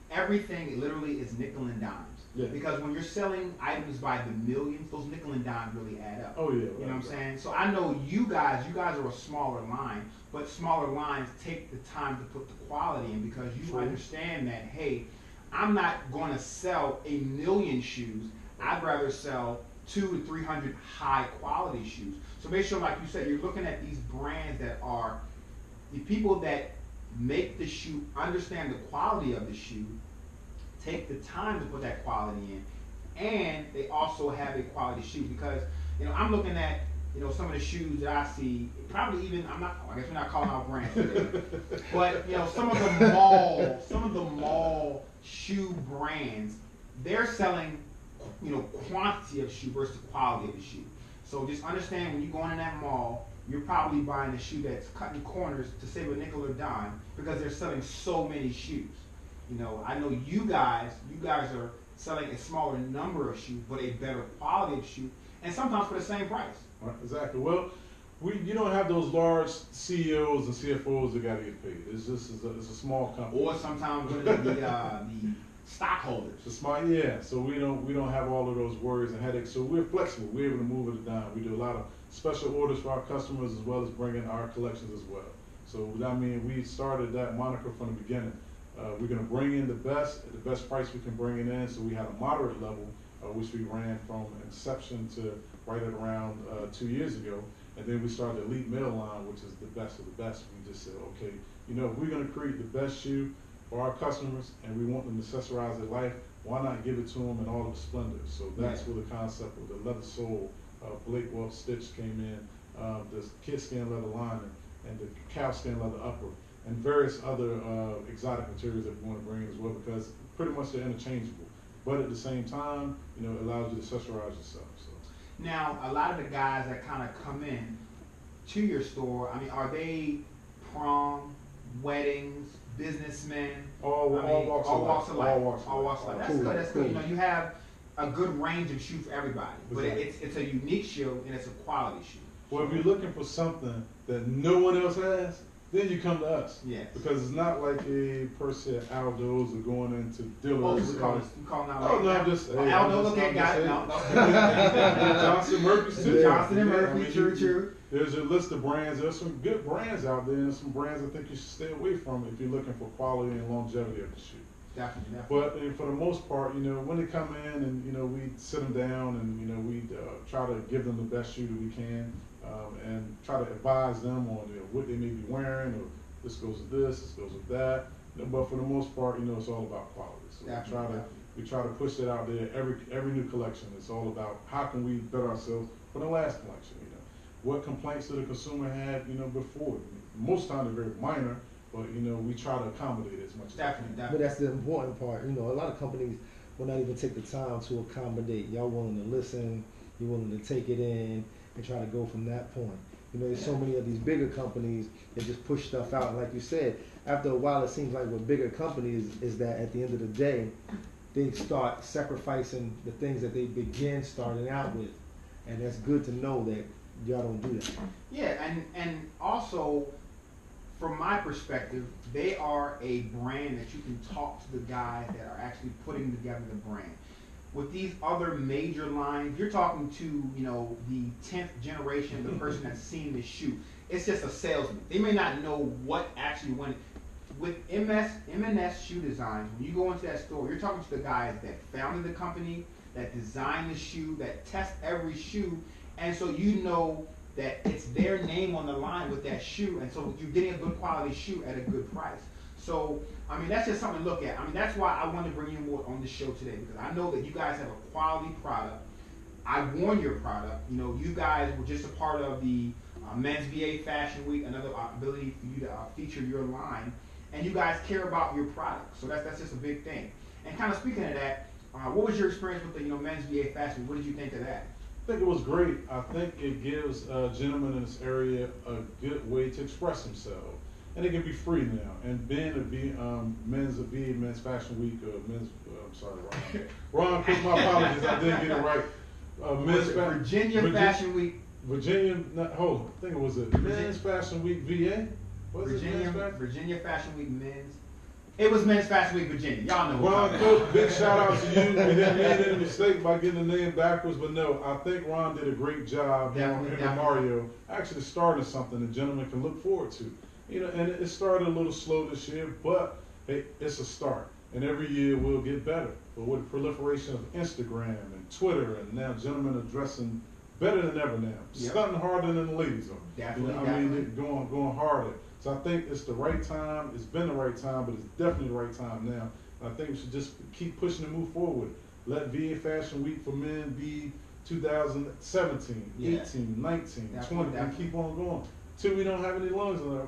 everything literally is nickel and dimes.
Yeah.
Because when you're selling items by the millions, those nickel and dimes really add up.
Oh yeah.
You know what I'm saying? So I know you guys are a smaller line, but smaller lines take the time to put the quality in because you understand that, hey, I'm not going to sell 1 million shoes. I'd rather sell 200 to 300 high quality shoes. So make sure, like you said, you're looking at these brands that are the people that make the shoe, understand the quality of the shoe, take the time to put that quality in, and they also have a quality shoe. Because I'm looking at some of the shoes that I see, probably even, I guess we're not calling out brands today, but, some of the mall shoe brands, they're selling, quantity of shoe versus quality of the shoe. So just understand when you go in that mall, you're probably buying a shoe that's cutting corners to save a nickel or dime because they're selling so many shoes. I know you guys are selling a smaller number of shoes, but a better quality of shoe, and sometimes for the same price.
Right, exactly. Well, you don't have those large CEOs and CFOs that got to get paid. It's a small company.
Or sometimes the stockholders.
The smart, yeah. So we don't have all of those worries and headaches. So we're flexible. We're able to move it down. We do a lot of special orders for our customers as well as bringing our collections as well. So we started that moniker from the beginning. We're going to bring in the best at the best price we can bring it in. So we had a moderate level, which we ran from inception to right at around 2 years ago. And then we started the Elite Male line, which is the best of the best. We just said, okay, if we're going to create the best shoe for our customers and we want them to accessorize their life, why not give it to them in all of the splendor? So that's where the concept of the leather sole, Blake Wolf stitch came in, the kid skin leather lining, and the cow skin leather upper, and various other exotic materials that we want to bring in as well, because pretty much they're interchangeable. But at the same time, it allows you to accessorize yourself. So.
Now, a lot of the guys that kind of come in to your store, are they prom, weddings, businessmen?
All walks of life.
All walks of life. That's good. That's good. You have a good range of shoe for everybody, but it's a unique shoe and it's a quality shoe.
Well, if you're looking for something that no one else has, then you come to us.
Yes.
Because it's not like a per se Aldo's or going into dealers.
You calling out
like I'm just
Aldo, okay, got it. No.
Johnson Murphy's too.
Johnson and Murphy, true.
There's a list of brands. There's some good brands out there, and some brands I think you should stay away from if you're looking for quality and longevity of the shoe.
Definitely.
But for the most part, when they come in and we sit them down and we try to give them the best shoe that we can, and try to advise them on what they may be wearing, or this goes with this goes with that. But for the most part, it's all about quality. So we try to push it out there. Every new collection, it's all about how can we better ourselves for the last collection. What complaints did the consumer have before? Most times they're very minor. But we try to accommodate as much as
definitely.
But that's the important part. A lot of companies will not even take the time to accommodate. Y'all willing to listen, you're willing to take it in and try to go from that point. There's so many of these bigger companies that just push stuff out. Like you said, after a while, it seems like with bigger companies is that at the end of the day, they start sacrificing the things that they begin starting out with, and that's good to know that y'all don't do that.
Yeah, and also, from my perspective, they are a brand that you can talk to the guys that are actually putting together the brand. With these other major lines, you're talking to, the 10th generation of the person that's seen the shoe. It's just a salesman. They may not know what actually went. With M&S Shoe Design, when you go into that store, you're talking to the guys that founded the company, that designed the shoe, that test every shoe, and so that it's their name on the line with that shoe, and so you're getting a good quality shoe at a good price. So, that's just something to look at. That's why I wanted to bring you more on the show today, because I know that you guys have a quality product. I won your product. You guys were just a part of the Men's VA Fashion Week, another ability for you to feature your line, and you guys care about your product. So that's just a big thing. And kind of speaking of that, what was your experience with the Men's VA Fashion Week? What did you think of that?
I think it was great. I think it gives gentlemen in this area a good way to express themselves. And it can be free now. And being a Men's Fashion Week, I'm sorry, Ron, my apologies, I didn't get it right.
Virginia Fashion Week.
Hold on, I think it was Men's Fashion Week VA?
Virginia Fashion Week Men's. It was Men's Fashion Week Virginia. Y'all know.
Ron Cook, big shout out to you. We didn't make any mistake by getting the name backwards, but no, I think Ron did a great job. Him and Mario actually started something the gentleman can look forward to. And it started a little slow this year, but hey, it's a start. And every year we'll get better. But with the proliferation of Instagram and Twitter, and now gentlemen are dressing better than ever now.
Yep.
Stunting harder than the ladies are.
Definitely.
They're going harder. So I think it's the right time. It's been the right time, but it's definitely the right time now. And I think we should just keep pushing and move forward. Let VA Fashion Week for men be 2017,
Yeah.
18, 19,
Definitely,
20, and
definitely.
keep on going. Till we don't have any lungs in our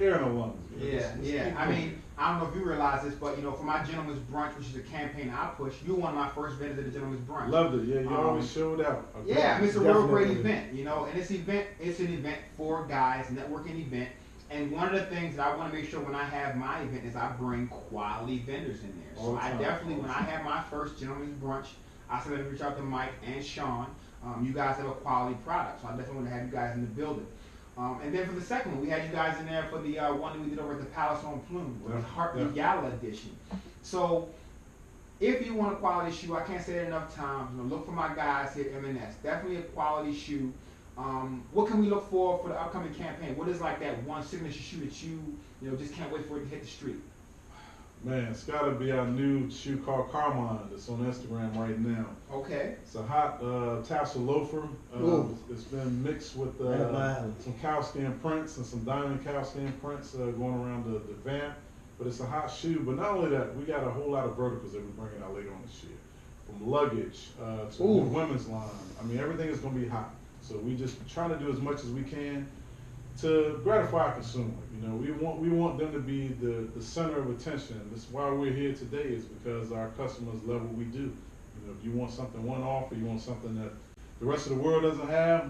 air in our lungs.
Yeah,
Let's
yeah.
keep
I
going.
mean, I don't know if you realize this, but for my Gentleman's Brunch, which is a campaign I push, you're one of my first vendors at the Gentleman's Brunch.
Loved it. Yeah, you always showed out.
Yeah, I mean, it's a real great
Definitely.
event, and it's an event for guys, networking event. And one of the things that I want to make sure when I have my event is I bring quality vendors in there.
All
So
the
I
time,
definitely,
all the
when I have my first Gentleman's Brunch, I said let me reach out to Mike and Sean. You guys have a quality product, so I definitely want to have you guys in the building. And then for the second one, we had you guys in there for the one that we did over at the Palace on Plume, the Heartbeat Gala edition. So if you want a quality shoe, I can't say it enough times. Look for my guys here at M&S. Definitely a quality shoe. What can we look for the upcoming campaign? What is like that one signature shoe that you just can't wait for it to hit the street?
Man, it's got to be our new shoe called Carmine that's on Instagram right now.
Okay.
It's a hot tassel loafer. It's been mixed with
Right up my alley.
some cowskin prints and some diamond cowskin prints going around the vamp. But it's a hot shoe. But not only that, we got a whole lot of verticals that we're bringing out later on this year. From luggage to the women's line. I mean, everything is going to be hot. So we just trying to do as much as we can to gratify our consumer. We want them to be the center of attention. This is why we're here today, is because our customers love what we do. If you want something one-off or you want something that the rest of the world doesn't have,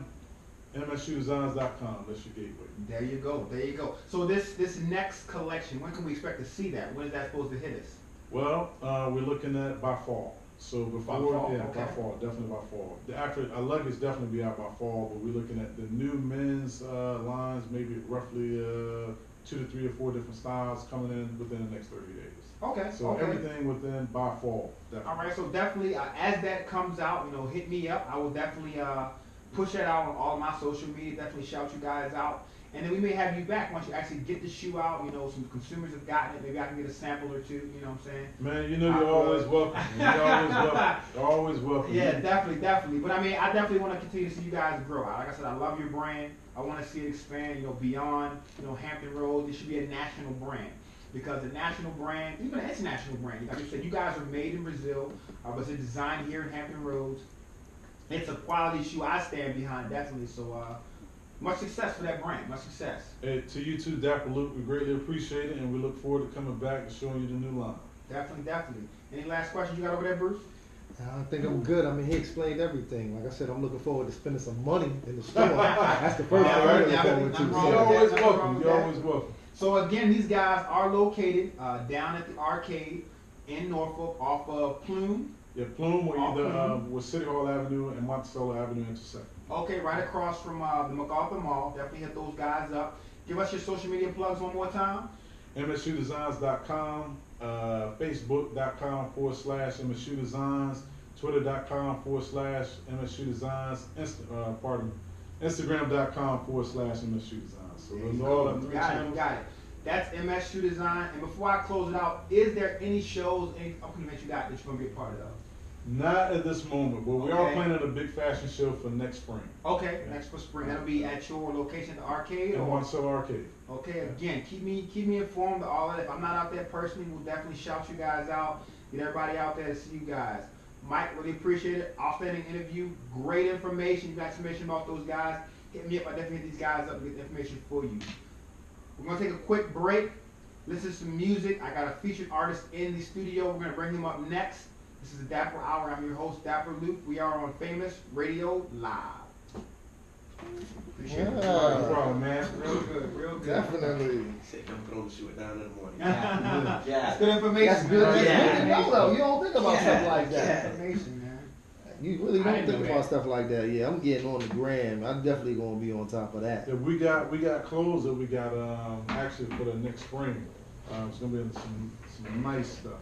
msshoedesigns.com, that's your gateway.
There you go. There you go. So this next collection, when can we expect to see that? When is that supposed to hit us?
Well, we're looking at by fall. So before,
fall,
yeah,
okay.
by fall, definitely by fall. Our luggage definitely be out by fall, but we're looking at the new men's lines, maybe roughly 2 to 3 or 4 different styles coming in within the next 30 days.
Okay.
So
okay.
everything within by fall, definitely.
All right. So definitely, as that comes out, hit me up. I will definitely push that out on all my social media. Definitely shout you guys out. And then we may have you back once you actually get the shoe out. Some consumers have gotten it. Maybe I can get a sample or two. You know what I'm saying?
Man, you're always welcome. You're always welcome. You're always welcome.
Yeah, definitely. But I mean, I definitely want to continue to see you guys grow. Like I said, I love your brand. I want to see it expand, beyond, Hampton Roads. It should be a national brand. Because the national brand, even an international brand, like you said, you guys are made in Brazil, but it's designed here in Hampton Roads. It's a quality shoe I stand behind, definitely. So, much success for that brand. Much success.
Hey, to you too, Dapper Luke. We greatly appreciate it, and we look forward to coming back and showing you the new line.
Definitely. Any last questions you got over there, Bruce?
I think I'm good. I mean, he explained everything. Like I said, I'm looking forward to spending some money in the store. That's the first thing I'm looking forward to.
Nothing wrong
You're
with
always
that.
welcome. You're always welcome.
So again, these guys are located down at the arcade in Norfolk off of Plume.
Yeah, Plume,
Off
where City Hall Avenue and Monticello Avenue intersect.
Okay, right across from the MacArthur Mall. Definitely hit those guys up. Give us your social media plugs one more time.
msshoedesigns.com, facebook.com/msshoedesigns, twitter.com/msshoedesigns, instagram.com/msshoedesigns. So those are all the 3 channels.
Got it. That's MS Shoe Design. And before I close it out, is there any shows, any upcoming events you got that you're going to be a part of?
Not at this moment, but we are
Okay.
planning a big fashion show for next spring.
Okay, next for spring. That'll be at your location, the arcade?
In
Or?
Monticello Arcade.
Okay, again, keep me informed of all that. If I'm not out there personally, we'll definitely shout you guys out. Get everybody out there to see you guys. Mike, really appreciate it. Outstanding interview. Great information. You got information about those guys. Hit me up. I definitely hit these guys up and get the information for you. We're going to take a quick break. Listen to some music. I got a featured artist in the studio. We're going to bring him up next. This is the Dapper Hour. I'm your host, Dapper Luke. We are on Famous Radio Live. Appreciate it.
No problem, man.
Real good, real good.
Definitely.
Said don't throw the shit down in the morning.
That's
Yeah.
good information.
That's good.
man.
That's
Yeah.
good to know, though. You don't think about
Yeah.
stuff like that.
Yeah.
Information, man.
You really
I
don't
didn't
think
know
about
that.
stuff like that. Yeah, I'm getting on the gram. I'm definitely gonna be on top of that.
Yeah, we got clothes that we got actually for the next spring. It's gonna be some nice stuff.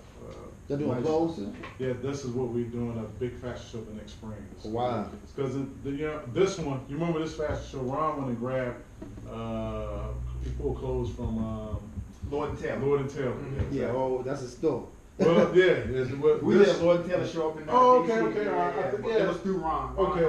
They're doing
nice
clothes?
stuff. Yeah, this is what we're doing, a big fashion show the next spring.
Wow.
Because this one, you remember this fashion show? Ron went and grabbed he pulled clothes from
Lord and Taylor.
Lord and Taylor.
Mhm.
Yeah,
exactly.
oh, that's a store.
Well, yeah.
We did a Lord Taylor show up in
Oh,
DC.
okay.
Yeah. It was through Ron.
Okay.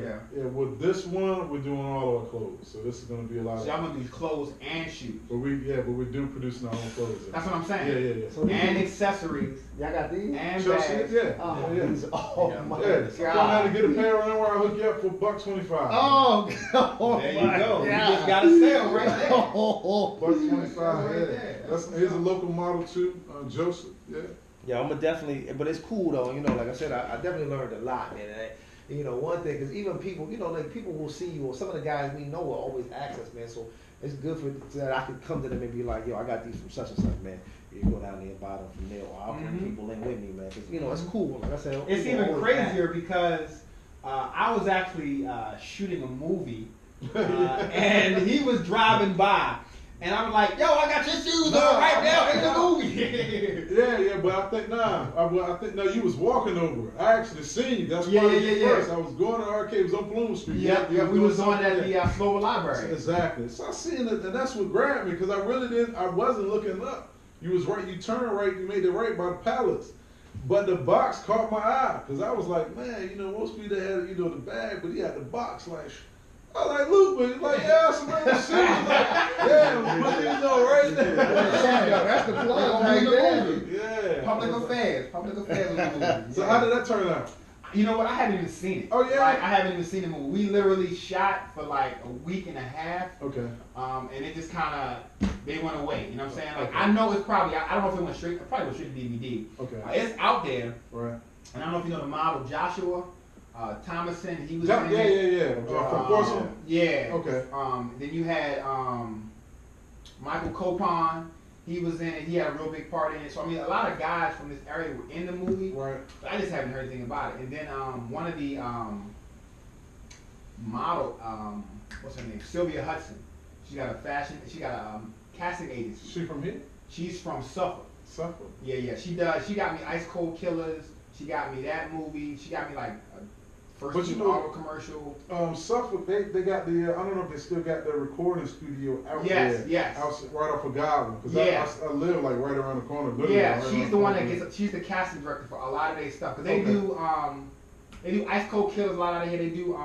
Yeah.
Yeah, with this one, we're doing all our clothes. So this is going to be a lot
So I'm gonna do clothes and shoes.
But we do producing our own clothes.
That's what I'm saying.
Yeah.
So
And accessories.
Y'all got these?
And
Chelsea,
bags.
yeah.
Oh,
yeah.
these oh
Yeah.
my
Yeah,
God.
come down to get a pair of where I hook you up for $1.25.
Oh, oh
There you
my
go. You
God.
just got a sale right there.
Oh,
$1.25.
Right
Yeah.
there.
Here's a local model too, Joseph. Yeah.
Yeah, I'm gonna definitely, but it's cool though. You know, like I said, I definitely learned a lot, man. And, you know, one thing is even people, you know, like people will see you, or some of the guys we know will always ask us, man. So it's good for that I can come to them and be like, yo, I got these from such and such, man. You go down there and buy them from there, or I'll bring people in with me, man. 'Cause, you know, it's cool. Like I said,
It's
people
even
always ask.
crazier because I was actually shooting a movie, and he was driving by, and I'm like, "Yo, I got your shoes on right now in the movie."
Yeah, but I think you was walking over. I actually seen you. That's
Yeah,
probably
yeah,
the
yeah.
first. I was going to the arcade. It was on Bloom Street.
Yeah, we was on at the Slover Library.
Exactly. So I seen it, and that's what grabbed me because I really didn't. I wasn't looking up. You was right. You turned right. You made it right by the pallets. But the box caught my eye because I was like, man, you know, most people had, you know, the bag, but he had the box like. I was like, Luke, but he's like, yeah, somebody was shit. He's like, yeah, but you know, right there.
that's the plug right there.
Yeah.
Public affairs was the movie.
So
Yeah.
how did that turn out?
You know what? I haven't even seen it.
Oh, yeah?
Like, I haven't even seen the movie. We literally shot for like a week and a half.
Okay.
And it just kind of, they went away. You know what I'm saying? Like,
Okay.
I know it's probably, I don't know if it went straight, it probably went straight to DVD.
Okay.
It's out there.
Right.
And I don't know if you know the model Joshua Thomason. He was
Yeah,
in it.
yeah. From Porcelain.
Yeah.
Okay.
Then you had Michael Copon. He was in it. He had a real big part in it. So I mean, a lot of guys from this area were in the movie.
Right.
But I just haven't heard anything about it. And then one of the model, what's her name? Sylvia Hudson. She got a casting agency.
She from here?
She's from Suffolk.
Suffolk.
Yeah. She does. She got me Ice Cold Killers. She got me that movie. She got me like a
But
first
you know-
auto commercial.
Suffolk, they got the, I don't know if they still got their recording studio out
Yes,
there.
yes.
Out, right off of Godwin. Because
Yeah.
I live like right around the corner. literally
Yeah,
right
she's
around
the one
corner.
that gets. She's the casting director for a lot of their stuff. Cause they
Okay.
do Ice Cold Killers a lot out of here. They do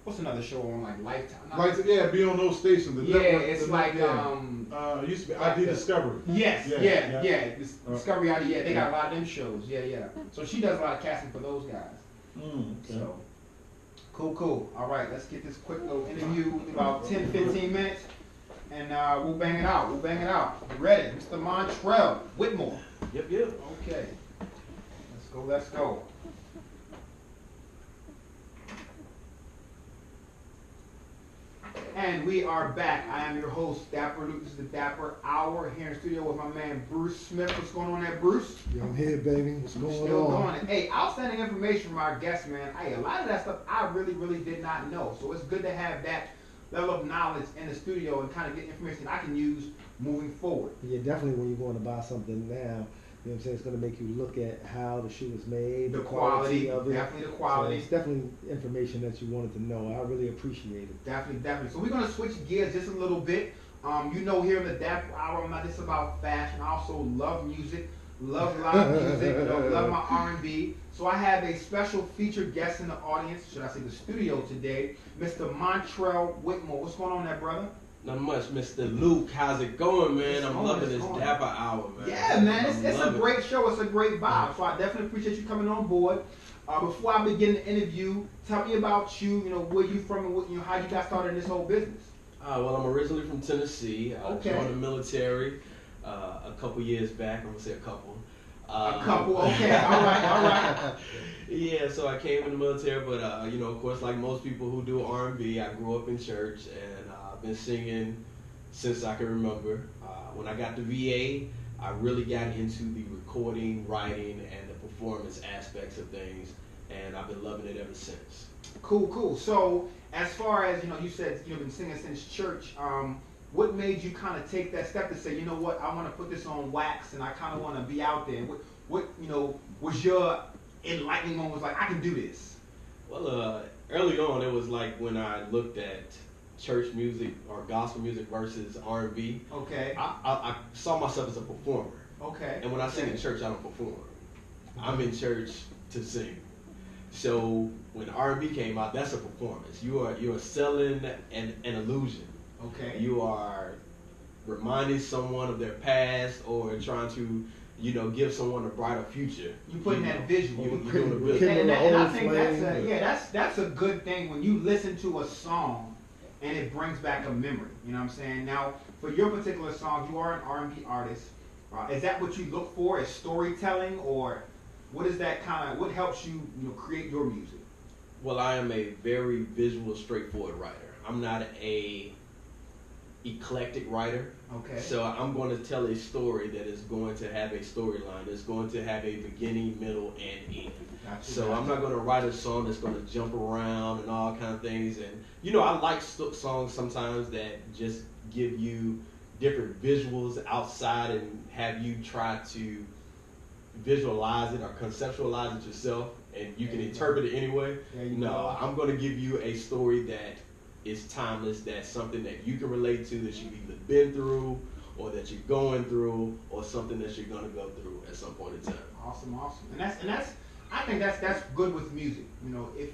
what's another show on like Lifetime? Not-
Like, yeah, be on those stations. The
yeah,
network,
it's
the-
like
yeah. It used to be ID Discovery.
Yes,
Yeah,
yeah.
yeah.
Discovery out of they got a lot of them shows. Yeah. So she does a lot of casting for those guys.
Okay.
So cool. All right, let's get this quick little interview. We'll do about 10-15 minutes, and we'll bang it out. Ready, Mr. Montrell Whitmore.
Yep.
Okay. Let's go. And we are back. I am your host, Dapper Luke. This is the Dapper Hour here in the studio with my man Bruce Smith. What's going on there, Bruce?
Yeah, I'm here, baby. What's
We're
going
still
on?
going. Hey, outstanding information from our guests, man. Hey, a lot of that stuff I really did not know. So it's good to have that level of knowledge in the studio and kind of get information I can use moving forward.
Yeah, definitely when you're going to buy something now, you know what I'm saying, it's going to make you look at how the shoe is made,
The quality,
of it.
definitely the quality.
So it's definitely information that you wanted to know. I really appreciate it.
Definitely. So we're gonna switch gears just a little bit. You know, here in the Dapper Hour, I'm not just about fashion. I also love music, love live music, love my R&B. So I have a special featured guest in the audience, should I say the studio today, Mr. Montrell Whitmore. What's going on there, brother?
Not much, Mr. Luke. How's it going, man?
It's
I'm
going,
loving
it's
this
going.
Dapper Hour, man.
Yeah, man, it's a
loving it.
great show. It's a great vibe. So I definitely appreciate you coming on board. Before I begin the interview, tell me about you. You know, where you from and what, you know, how you got started in this whole business.
Well, I'm originally from Tennessee. I
Okay.
joined the military a couple years back. I'm gonna say a couple.
A couple. Okay. All right.
Yeah, so I came in the military, but you know, of course, like most people who do R&B, I grew up in church, and I've been singing since I can remember. When I got to VA, I really got into the recording, writing, and the performance aspects of things, and I've been loving it ever since.
Cool. So, as far as, you know, you said you've been singing since church, what made you kind of take that step to say, you know what, I want to put this on wax and I kind of want to be out there? What, you know, was your enlightening moment, was like, I can do this?
Well, early on, it was like when I looked at church music or gospel music versus R&B.
Okay.
I saw myself as a performer.
Okay.
And when I sing in church, I don't perform. I'm in church to sing. So when R&B came out, that's a performance. You are selling an illusion.
Okay.
You are reminding someone of their past or trying to, give someone a brighter future.
You putting that visual.
You're doing a visual.
Kindle
And
the
I
old
think
flame.
that's a good thing when you listen to a song and it brings back a memory. You know what I'm saying? Now, for your particular song, you are an R&B artist. Is that what you look for? Is storytelling, or what is that what helps you, create your music?
Well, I am a very visual, straightforward writer. I'm not a eclectic writer.
Okay.
So I'm going to tell a story that is going to have a storyline. That's going to have a beginning, middle, and end.
Gotcha,
So I'm not going to write a song that's going to jump around and all kind of things. And I like songs sometimes that just give you different visuals outside and have you try to visualize it or conceptualize it yourself, and you can interpret it anyway. No, I'm going to give you a story that is timeless, that's something that you can relate to, that you've either been through or that you're going through or something that you're going to go through at some point in time.
Awesome. And that's I think that's good with music.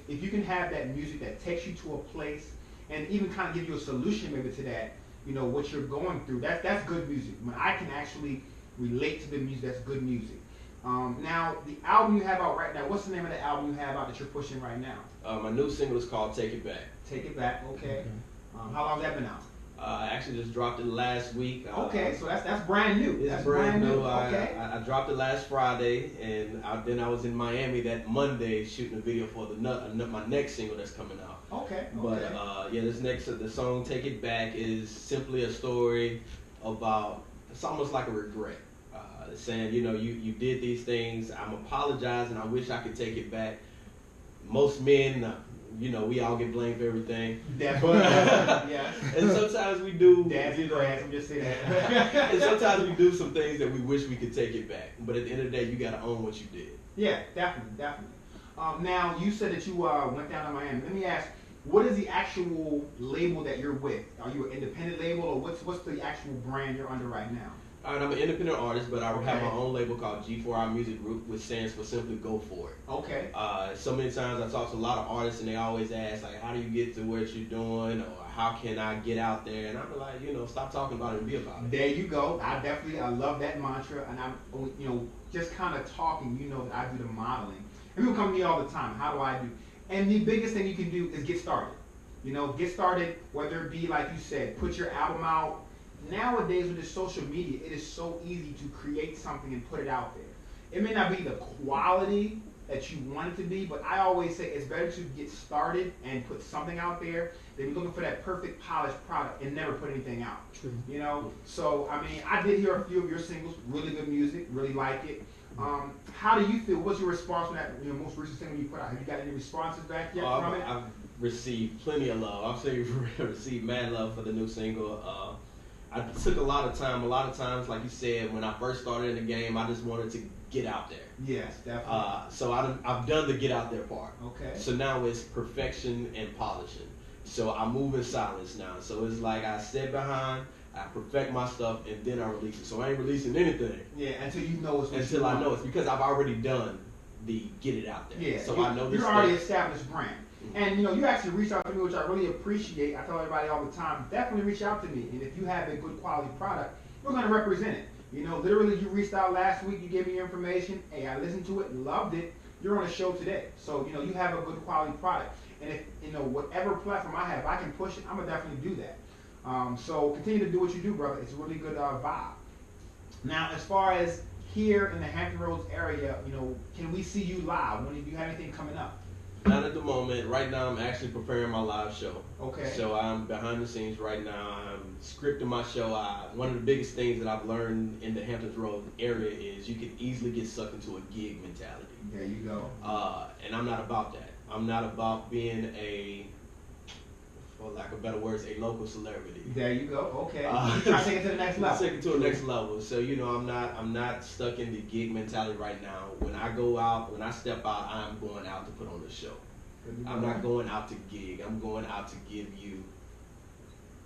If you can have that music that takes you to a place and even kind of give you a solution maybe to that, what you're going through, that's good music. When I can actually relate to the music, that's good music. Now, the album you have out right now, what's the name of the album you have out that you're pushing right now?
My new single is called Take It Back.
Take It Back, okay. How long has that been out?
I actually just dropped it last week.
Okay, so that's brand new.
It's
That's
brand new.
Okay.
I dropped it last Friday, and then I was in Miami that Monday shooting a video for my next single that's coming out.
Okay.
But the song "Take It Back" is simply a story about, it's almost like a regret, saying you did these things. I'm apologizing. I wish I could take it back. Most men. We all get blamed for everything.
Definitely. Yes.
And sometimes we do.
Dad's I'm just saying that.
And sometimes we do some things that we wish we could take it back. But at the end of the day, you got to own what you did.
Yeah, definitely. Now, you said that you went down to Miami. Let me ask, what is the actual label that you're with? Are you an independent label, or what's the actual brand you're under right now?
All right, I'm an independent artist, but I have my own label called G4R Music Group, which stands for simply Go For It.
Okay.
So many times I talk to a lot of artists, and they always ask, like, how do you get to what you're doing, or how can I get out there? And I'm like, stop talking about it and be about it.
There you go. I love that mantra, and I'm, just kind of talking, that I do the modeling. And people come to me all the time, how do I do? And the biggest thing you can do is get started. Get started, whether it be, like you said, put your album out. Nowadays with the social media, it is so easy to create something and put it out there. It may not be the quality that you want it to be, but I always say it's better to get started and put something out there than be looking for that perfect polished product and never put anything out.
True.
So I did hear a few of your singles, really good music, really like it. How do you feel? What's your response from that most recent single you put out? Have you got any responses back yet from it?
I've received plenty of love. I've received mad love for the new single. I took a lot of time. A lot of times, like you said, when I first started in the game, I just wanted to get out there.
Yes, definitely.
So I've done the get out there part.
Okay.
So now it's perfection and polishing. So I move in silence now. So it's like I sit behind, I perfect my stuff, and then I release it. So I ain't releasing anything.
Yeah, until you know it's what
until
you
I
want.
know it's because I've already done the get it out there.
Yeah.
So I know this.
You're already established brand. And you actually reached out to me, which I really appreciate. I tell everybody all the time, definitely reach out to me. And if you have a good quality product, we're going to represent it. Literally, you reached out last week, you gave me your information. Hey, I listened to it, loved it. You're on a show today. So, you have a good quality product. And if, whatever platform I have, if I can push it, I'm going to definitely do that. So continue to do what you do, brother. It's a really good vibe. Now, as far as here in the Hampton Roads area, can we see you live? Do you have anything coming up?
Not at the moment. Right now, I'm actually preparing my live show.
Okay.
So I'm behind the scenes right now. I'm scripting my show. One of the biggest things that I've learned in the Hamptons Road area is you can easily get sucked into a gig mentality.
There you go.
And I'm not about that. I'm not about being for lack of better words, a local celebrity.
There you go. Okay. You're trying to take it to the next level.
Take it to the next level. So I'm not stuck in the gig mentality right now. When I step out, I'm going out to put on a show. I'm not going out to gig. I'm going out to give you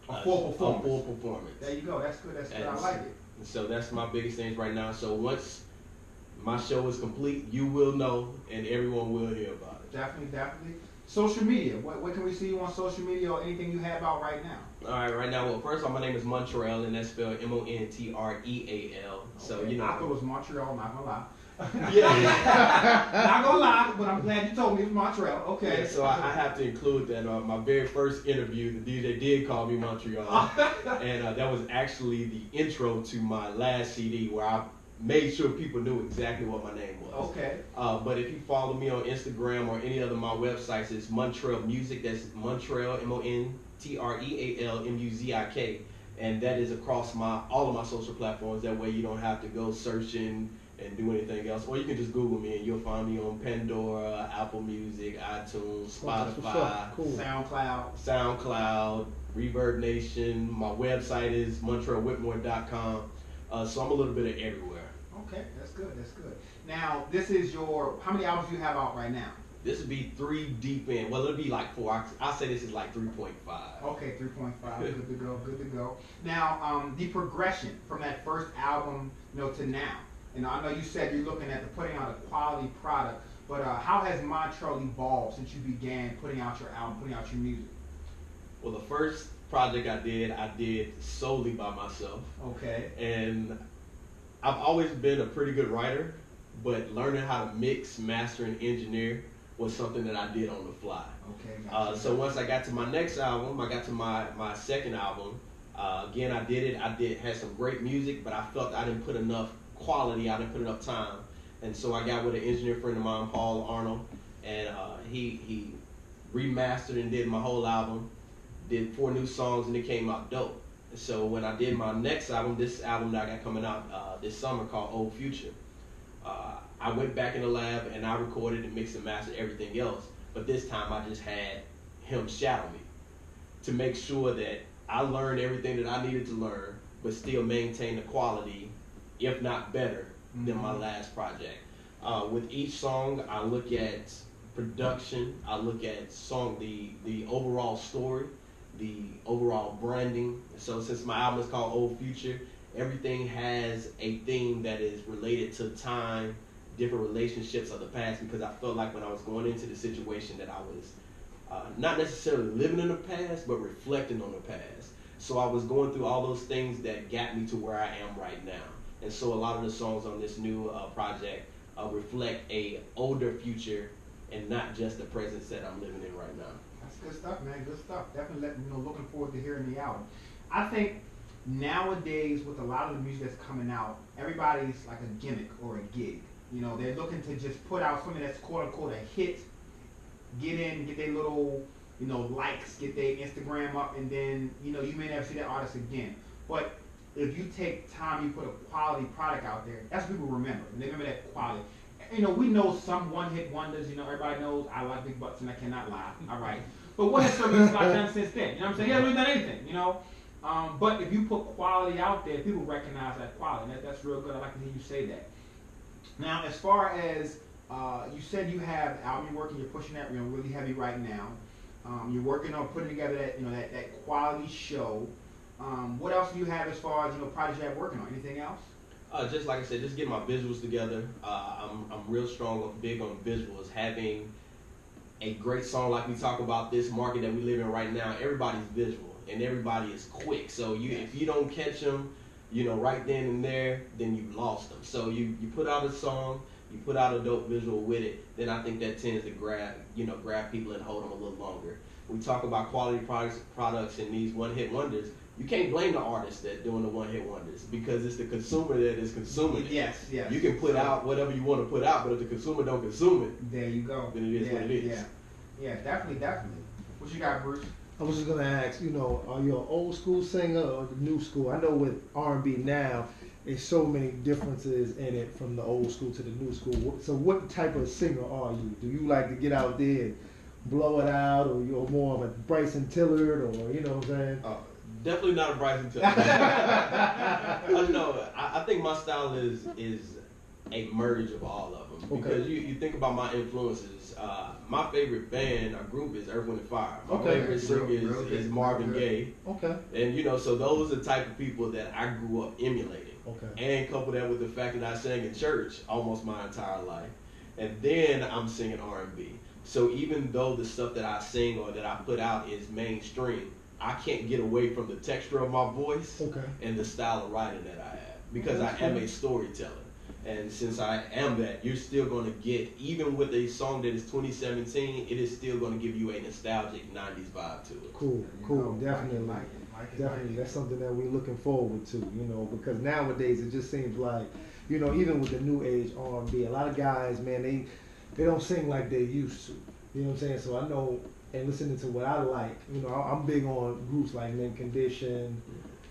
A full performance.
A full performance.
There you go. That's good. That's good. I
And
like it.
So that's my biggest thing right now. So once my show is complete, you will know, and everyone will hear about it.
Definitely, definitely. Social media. What can we see you on social media or anything you have out right now?
All right, right now. Well, first of all, my name is Montreal, and that's spelled Montreal. So
Okay.
you know.
I thought it was Montreal. Not gonna lie.
Yeah.
Not gonna lie, but I'm glad you told me it was Montreal. Okay.
Yeah, so I have to include that my very first interview, the DJ did call me Montreal, and that was actually the intro to my last CD where I made sure people knew exactly what my name was.
Okay.
But if you follow me on Instagram or any other of my websites, it's Montreal Music. That's Montreal MONTREAL MUZIK, and that is across all of my social platforms. That way you don't have to go searching and do anything else, or you can just Google me and you'll find me on Pandora, Apple Music, iTunes, Spotify,
Cool.
SoundCloud, Reverb Nation. My website is MontrealWhitmore.com. So I'm a little bit of everywhere.
Okay, that's good. That's good. Now, this is how many albums do you have out right now?
This would be 3 deep in. Well, it'll be like 4. I'll say this is like 3.5.
Okay, 3.5. Good to go. Good to go. Now, the progression from that first album, to now. I know you said you're looking at putting out a quality product, but how has Montreal evolved since you began putting out your album, putting out your music?
Well, the first project I did solely by myself.
Okay.
And I've always been a pretty good writer, but learning how to mix, master, and engineer was something that I did on the fly.
Okay. Gotcha.
So once I got to my next album, I got to my second album. Again, I had some great music, but I felt I didn't put enough quality, I didn't put enough time. And so I got with an engineer friend of mine, Paul Arnold, and he remastered and did my whole album, did 4 new songs, and it came out dope. So when I did my next album, this album that I got coming out this summer called Old Future, I went back in the lab and I recorded and mixed and mastered everything else. But this time I just had him shadow me to make sure that I learned everything that I needed to learn, but still maintain the quality, if not better, than my last project. With each song, I look at production, I look at the overall story, the overall branding. So since my album is called Old Future, everything has a theme that is related to time, different relationships of the past, because I felt like when I was going into the situation that I was not necessarily living in the past, but reflecting on the past. So I was going through all those things that got me to where I am right now. And so a lot of the songs on this new project reflect a older future and not just the presence that I'm living in right now.
That's good stuff, man. Good stuff. Definitely looking forward to hearing the album. I think nowadays with a lot of the music that's coming out, everybody's like a gimmick or a gig. They're looking to just put out something that's quote unquote a hit, get their little, likes, get their Instagram up, and then, you may never see that artist again. But if you take time, you put a quality product out there, that's what people remember. And they remember that quality. We know some one-hit wonders. Everybody knows I like big butts and I cannot lie. All right. But what has Service Like done since then? You know what I'm saying? He hasn't really done anything, But if you put quality out there, people recognize that quality. That's real good. I like to hear you say that. Now, as far as you said you have album you're working, you're pushing that really heavy right now. You're working on putting together that quality show. What else do you have as far as projects you have working on? Anything else?
Just like I said, just get my visuals together. I'm real big on visuals. Having a great song like we talk about this market that we live in right now, everybody's visual and everybody is quick. So if you don't catch them, right then and there, then you lost them. So you put out a song, you put out a dope visual with it, then I think that tends to grab people and hold them a little longer. We talk about quality products and these one-hit wonders. You can't blame the artist that doing the one-hit wonders because it's the consumer that is consuming it.
Yes.
You can put out whatever you want to put out, but if the consumer don't consume it,
there you go.
Then it is what it is.
Yeah, definitely. What you got, Bruce?
I was just gonna ask, are you an old school singer or the new school? I know with R&B now, there's so many differences in it from the old school to the new school. So what type of singer are you? Do you like to get out there and blow it out, or you're more of a Bryson Tillard, or you know what I'm saying?
Definitely not a Bryson Tiller. No, I think my style is a merge of all of them.
Okay.
Because you think about my influences. My favorite band or group is Earth, Wind and Fire. My
Okay.
favorite singer is Marvin Gaye.
Okay.
And you know, so those are the type of people that I grew up emulating.
Okay.
And couple that with the fact that I sang in church almost my entire life. And then I'm singing R&B. So even though the stuff that I sing or that I put out is mainstream, I can't get away from the texture of my voice and the style of writing that I have, because I am a storyteller. And since I am that, you're still going to get, even with a song that is 2017, it is still going to give you a nostalgic 90s vibe to it.
Cool, definitely. Definitely, that's something that we're looking forward to, you know, because nowadays it just seems like, you know, even with the new age R&B, a lot of guys, man, they don't sing like they used to. You know what I'm saying? So I know, and listening to what I like, you know, I'm big on groups like Mint Condition,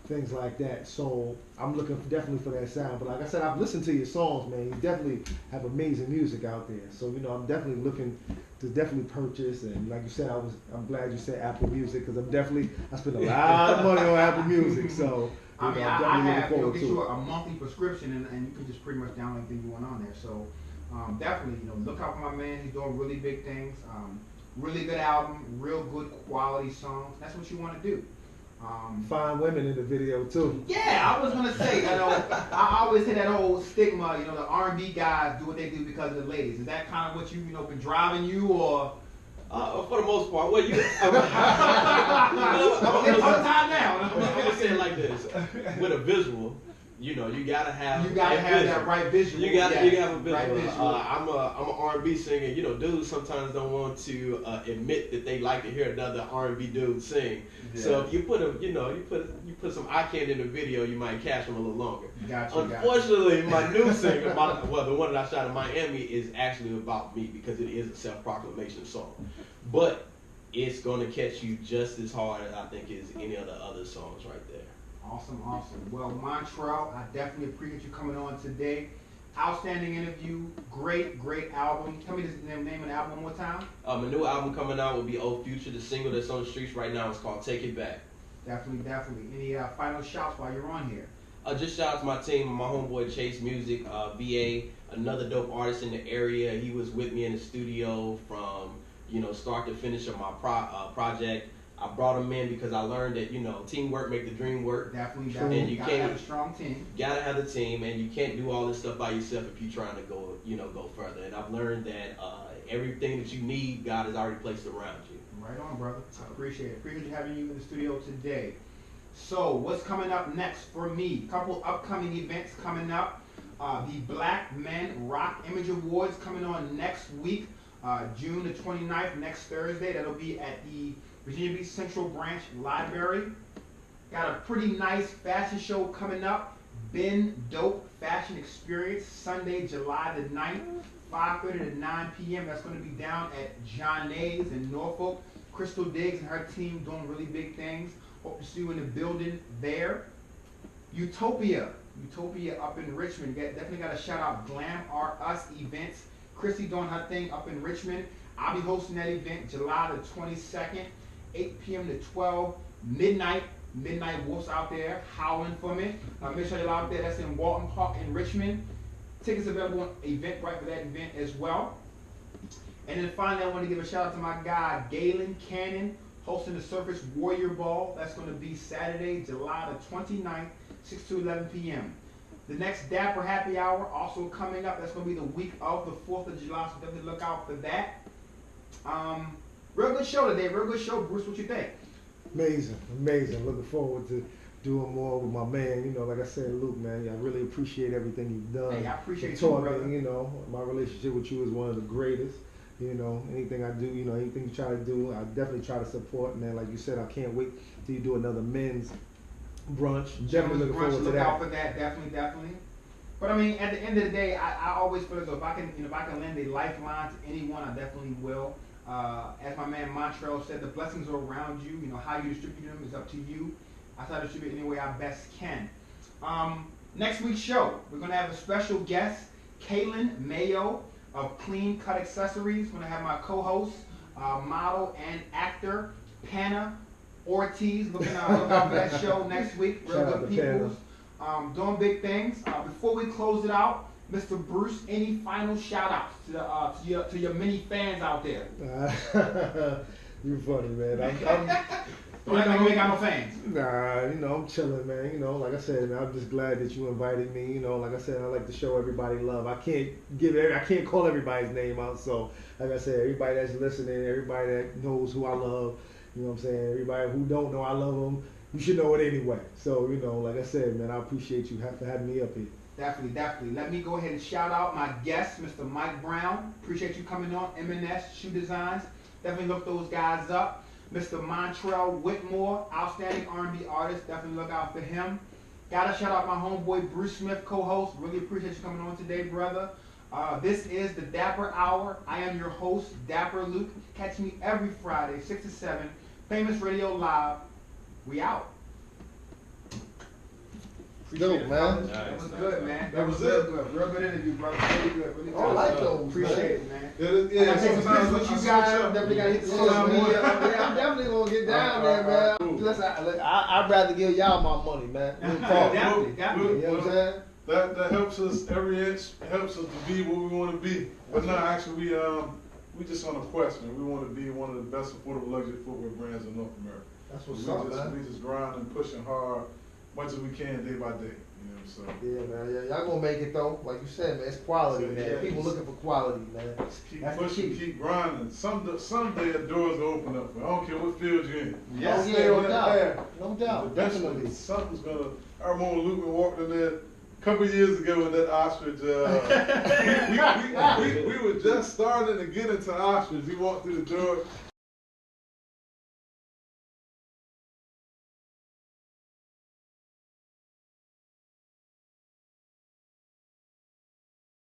things like that. So I'm looking definitely for that sound. But like I said, I've listened to your songs, man. You definitely have amazing music out there. So, you know, I'm definitely looking to definitely purchase. And like you said, I'm glad you said Apple Music, because I spend a lot of money on Apple Music. So
I mean,
I'm
I
definitely
have,
looking forward
get
to
you
it.
a monthly prescription, and you can just pretty much download anything you want on there. So definitely, you know, look out for my man. He's doing really big things. Really good album, real good quality songs. That's what you want to do.
Fine women in the video too.
Yeah, I was gonna say, you know, I always hit that old stigma, you know, the R&B guys do what they do because of the ladies. Is that kind of what you know, been driving you, or?
For the most part, well, you. I'm gonna say it like this: with a visual, you know, you gotta have
that right visual.
You gotta have a visual.
Right visual.
I'm an R&B singer. You know, dudes sometimes don't want to admit that they like to hear another R&B dude sing. Yeah. So if you put some eye candy in the video, you might catch them a little longer. Unfortunately, my new singer, the one that I shot in Miami, is actually about me, because it is a self-proclamation song. But it's gonna catch you just as hard as I think as any of the other songs right there.
Awesome. Well, Montrell, I definitely appreciate you coming on today. Outstanding interview, great album. Tell me the name of the album one more time.
My new album coming out will be Old Future. The single that's on the streets right now is called Take It Back.
Definitely. Any final shouts while you're on here?
Just shout out to my team, my homeboy Chase Music, VA, another dope artist in the area. He was with me in the studio from, you know, start to finish of my project. I brought him in because I learned that, you know, teamwork make the dream work.
Definitely.
And you
gotta have a strong team.
Gotta have the team, and you can't do all this stuff by yourself if you're trying to go further. And I've learned that everything that you need, God has already placed around you.
Right on, brother. I appreciate it. Appreciate having you in the studio today. So, what's coming up next for me? Couple upcoming events coming up. The Black Men Rock Image Awards coming on next week, June the 29th, next Thursday. That'll be at the Virginia Beach Central Branch Library. Got a pretty nice fashion show coming up. Ben Dope Fashion Experience, Sunday, July the 9th, 5:30 to 9 p.m. That's going to be down at John A's in Norfolk. Crystal Diggs and her team doing really big things. Hope to see you in the building there. Utopia up in Richmond. Definitely got to shout out Glam Are Us Events. Chrissy doing her thing up in Richmond. I'll be hosting that event July the 22nd, 8 p.m. to 12, midnight. Midnight Wolves out there howling for me. Make sure you're out there. That's in Walton Park in Richmond. Tickets available on Eventbrite for that event as well. And then finally, I want to give a shout out to my guy, Galen Cannon, hosting the Surface Warrior Ball. That's going to be Saturday, July the 29th, 6 to 11 p.m. The next Dapper Happy Hour also coming up. That's going to be the week of the 4th of July, so definitely look out for that. Real good show today. Real good show. Bruce, what you think?
Amazing. Looking forward to doing more with my man. You know, like I said, Luke, man, I really appreciate everything you've done.
Hey, I appreciate you, brother.
You know, my relationship with you is one of the greatest. You know, anything I do, you know, anything you try to do, I definitely try to support, man. Like you said, I can't wait till you do another men's brunch. Definitely looking forward to that.
Look out for that. Definitely. But I mean, at the end of the day, I always feel as though if I can lend a lifeline to anyone, I definitely will. As my man Montrell said, the blessings are around you. You know, how you distribute them is up to you. I try to distribute any way I best can. Next week's show, we're going to have a special guest, Kaylin Mayo of Clean Cut Accessories. We're going to have my co-host, model and actor, Panna Ortiz. Look out for that show next week. Real good peoples. Doing big things. Before we close it out, Mr. Bruce, any final shout outs to your many fans out there?
You're funny, man.
Don't act like you ain't got no fans.
Nah, I'm chilling, man. Like I said, man, I'm just glad that you invited me. Like I said, I like to show everybody love. I can't call everybody's name out. So, like I said, everybody that's listening, everybody that knows who I love, you know what I'm saying? Everybody who don't know I love them, you should know it anyway. So, like I said, man, I appreciate you for having me up here.
Definitely. Let me go ahead and shout out my guest, Mr. Mike Brown. Appreciate you coming on. M&S Shoe Designs. Definitely look those guys up. Mr. Montrell Whitmore, outstanding R&B artist. Definitely look out for him. Gotta shout out my homeboy Bruce Smith, co-host. Really appreciate you coming on today, brother. This is the Dapper Hour. I am your host, Dapper Luke. Catch me every Friday, 6 to 7. Famous Radio Live. We out.
Dope, man.
That was good, man.
That was
real
it.
good. Real good interview, brother. Really good. Really good.
I like those.
Appreciate it, man.
Yeah,
I gotta take some pictures with you guys. Definitely gotta hit the social media.
Yeah, I'm definitely gonna get down there, man.
Cool.
Listen, I'd rather give y'all my money, man. Real talk.
Definitely.
You know what I'm saying?
That helps us every inch. Helps us to be what we want to be. But no, actually, we just on a quest, man. We want to be one of the best affordable luxury footwear brands in North America.
That's what's up, man.
We just grinding, pushing hard, much as we can day by day. So.
Yeah, man. Yeah, y'all gonna make it though. Like you said, man, it's quality, man.
Yeah,
People looking for quality, man.
Just keep
That's
pushing, keep grinding. Someday the doors will open up. I don't care what field you're in.
Yes.
Oh,
Stay
yeah,
on
no
that
doubt.
path.
No doubt.
Eventually,
Definitely.
something's gonna. I remember Luke walked in there a couple years ago with that ostrich. We were just starting to get into ostrich. He walked through the door.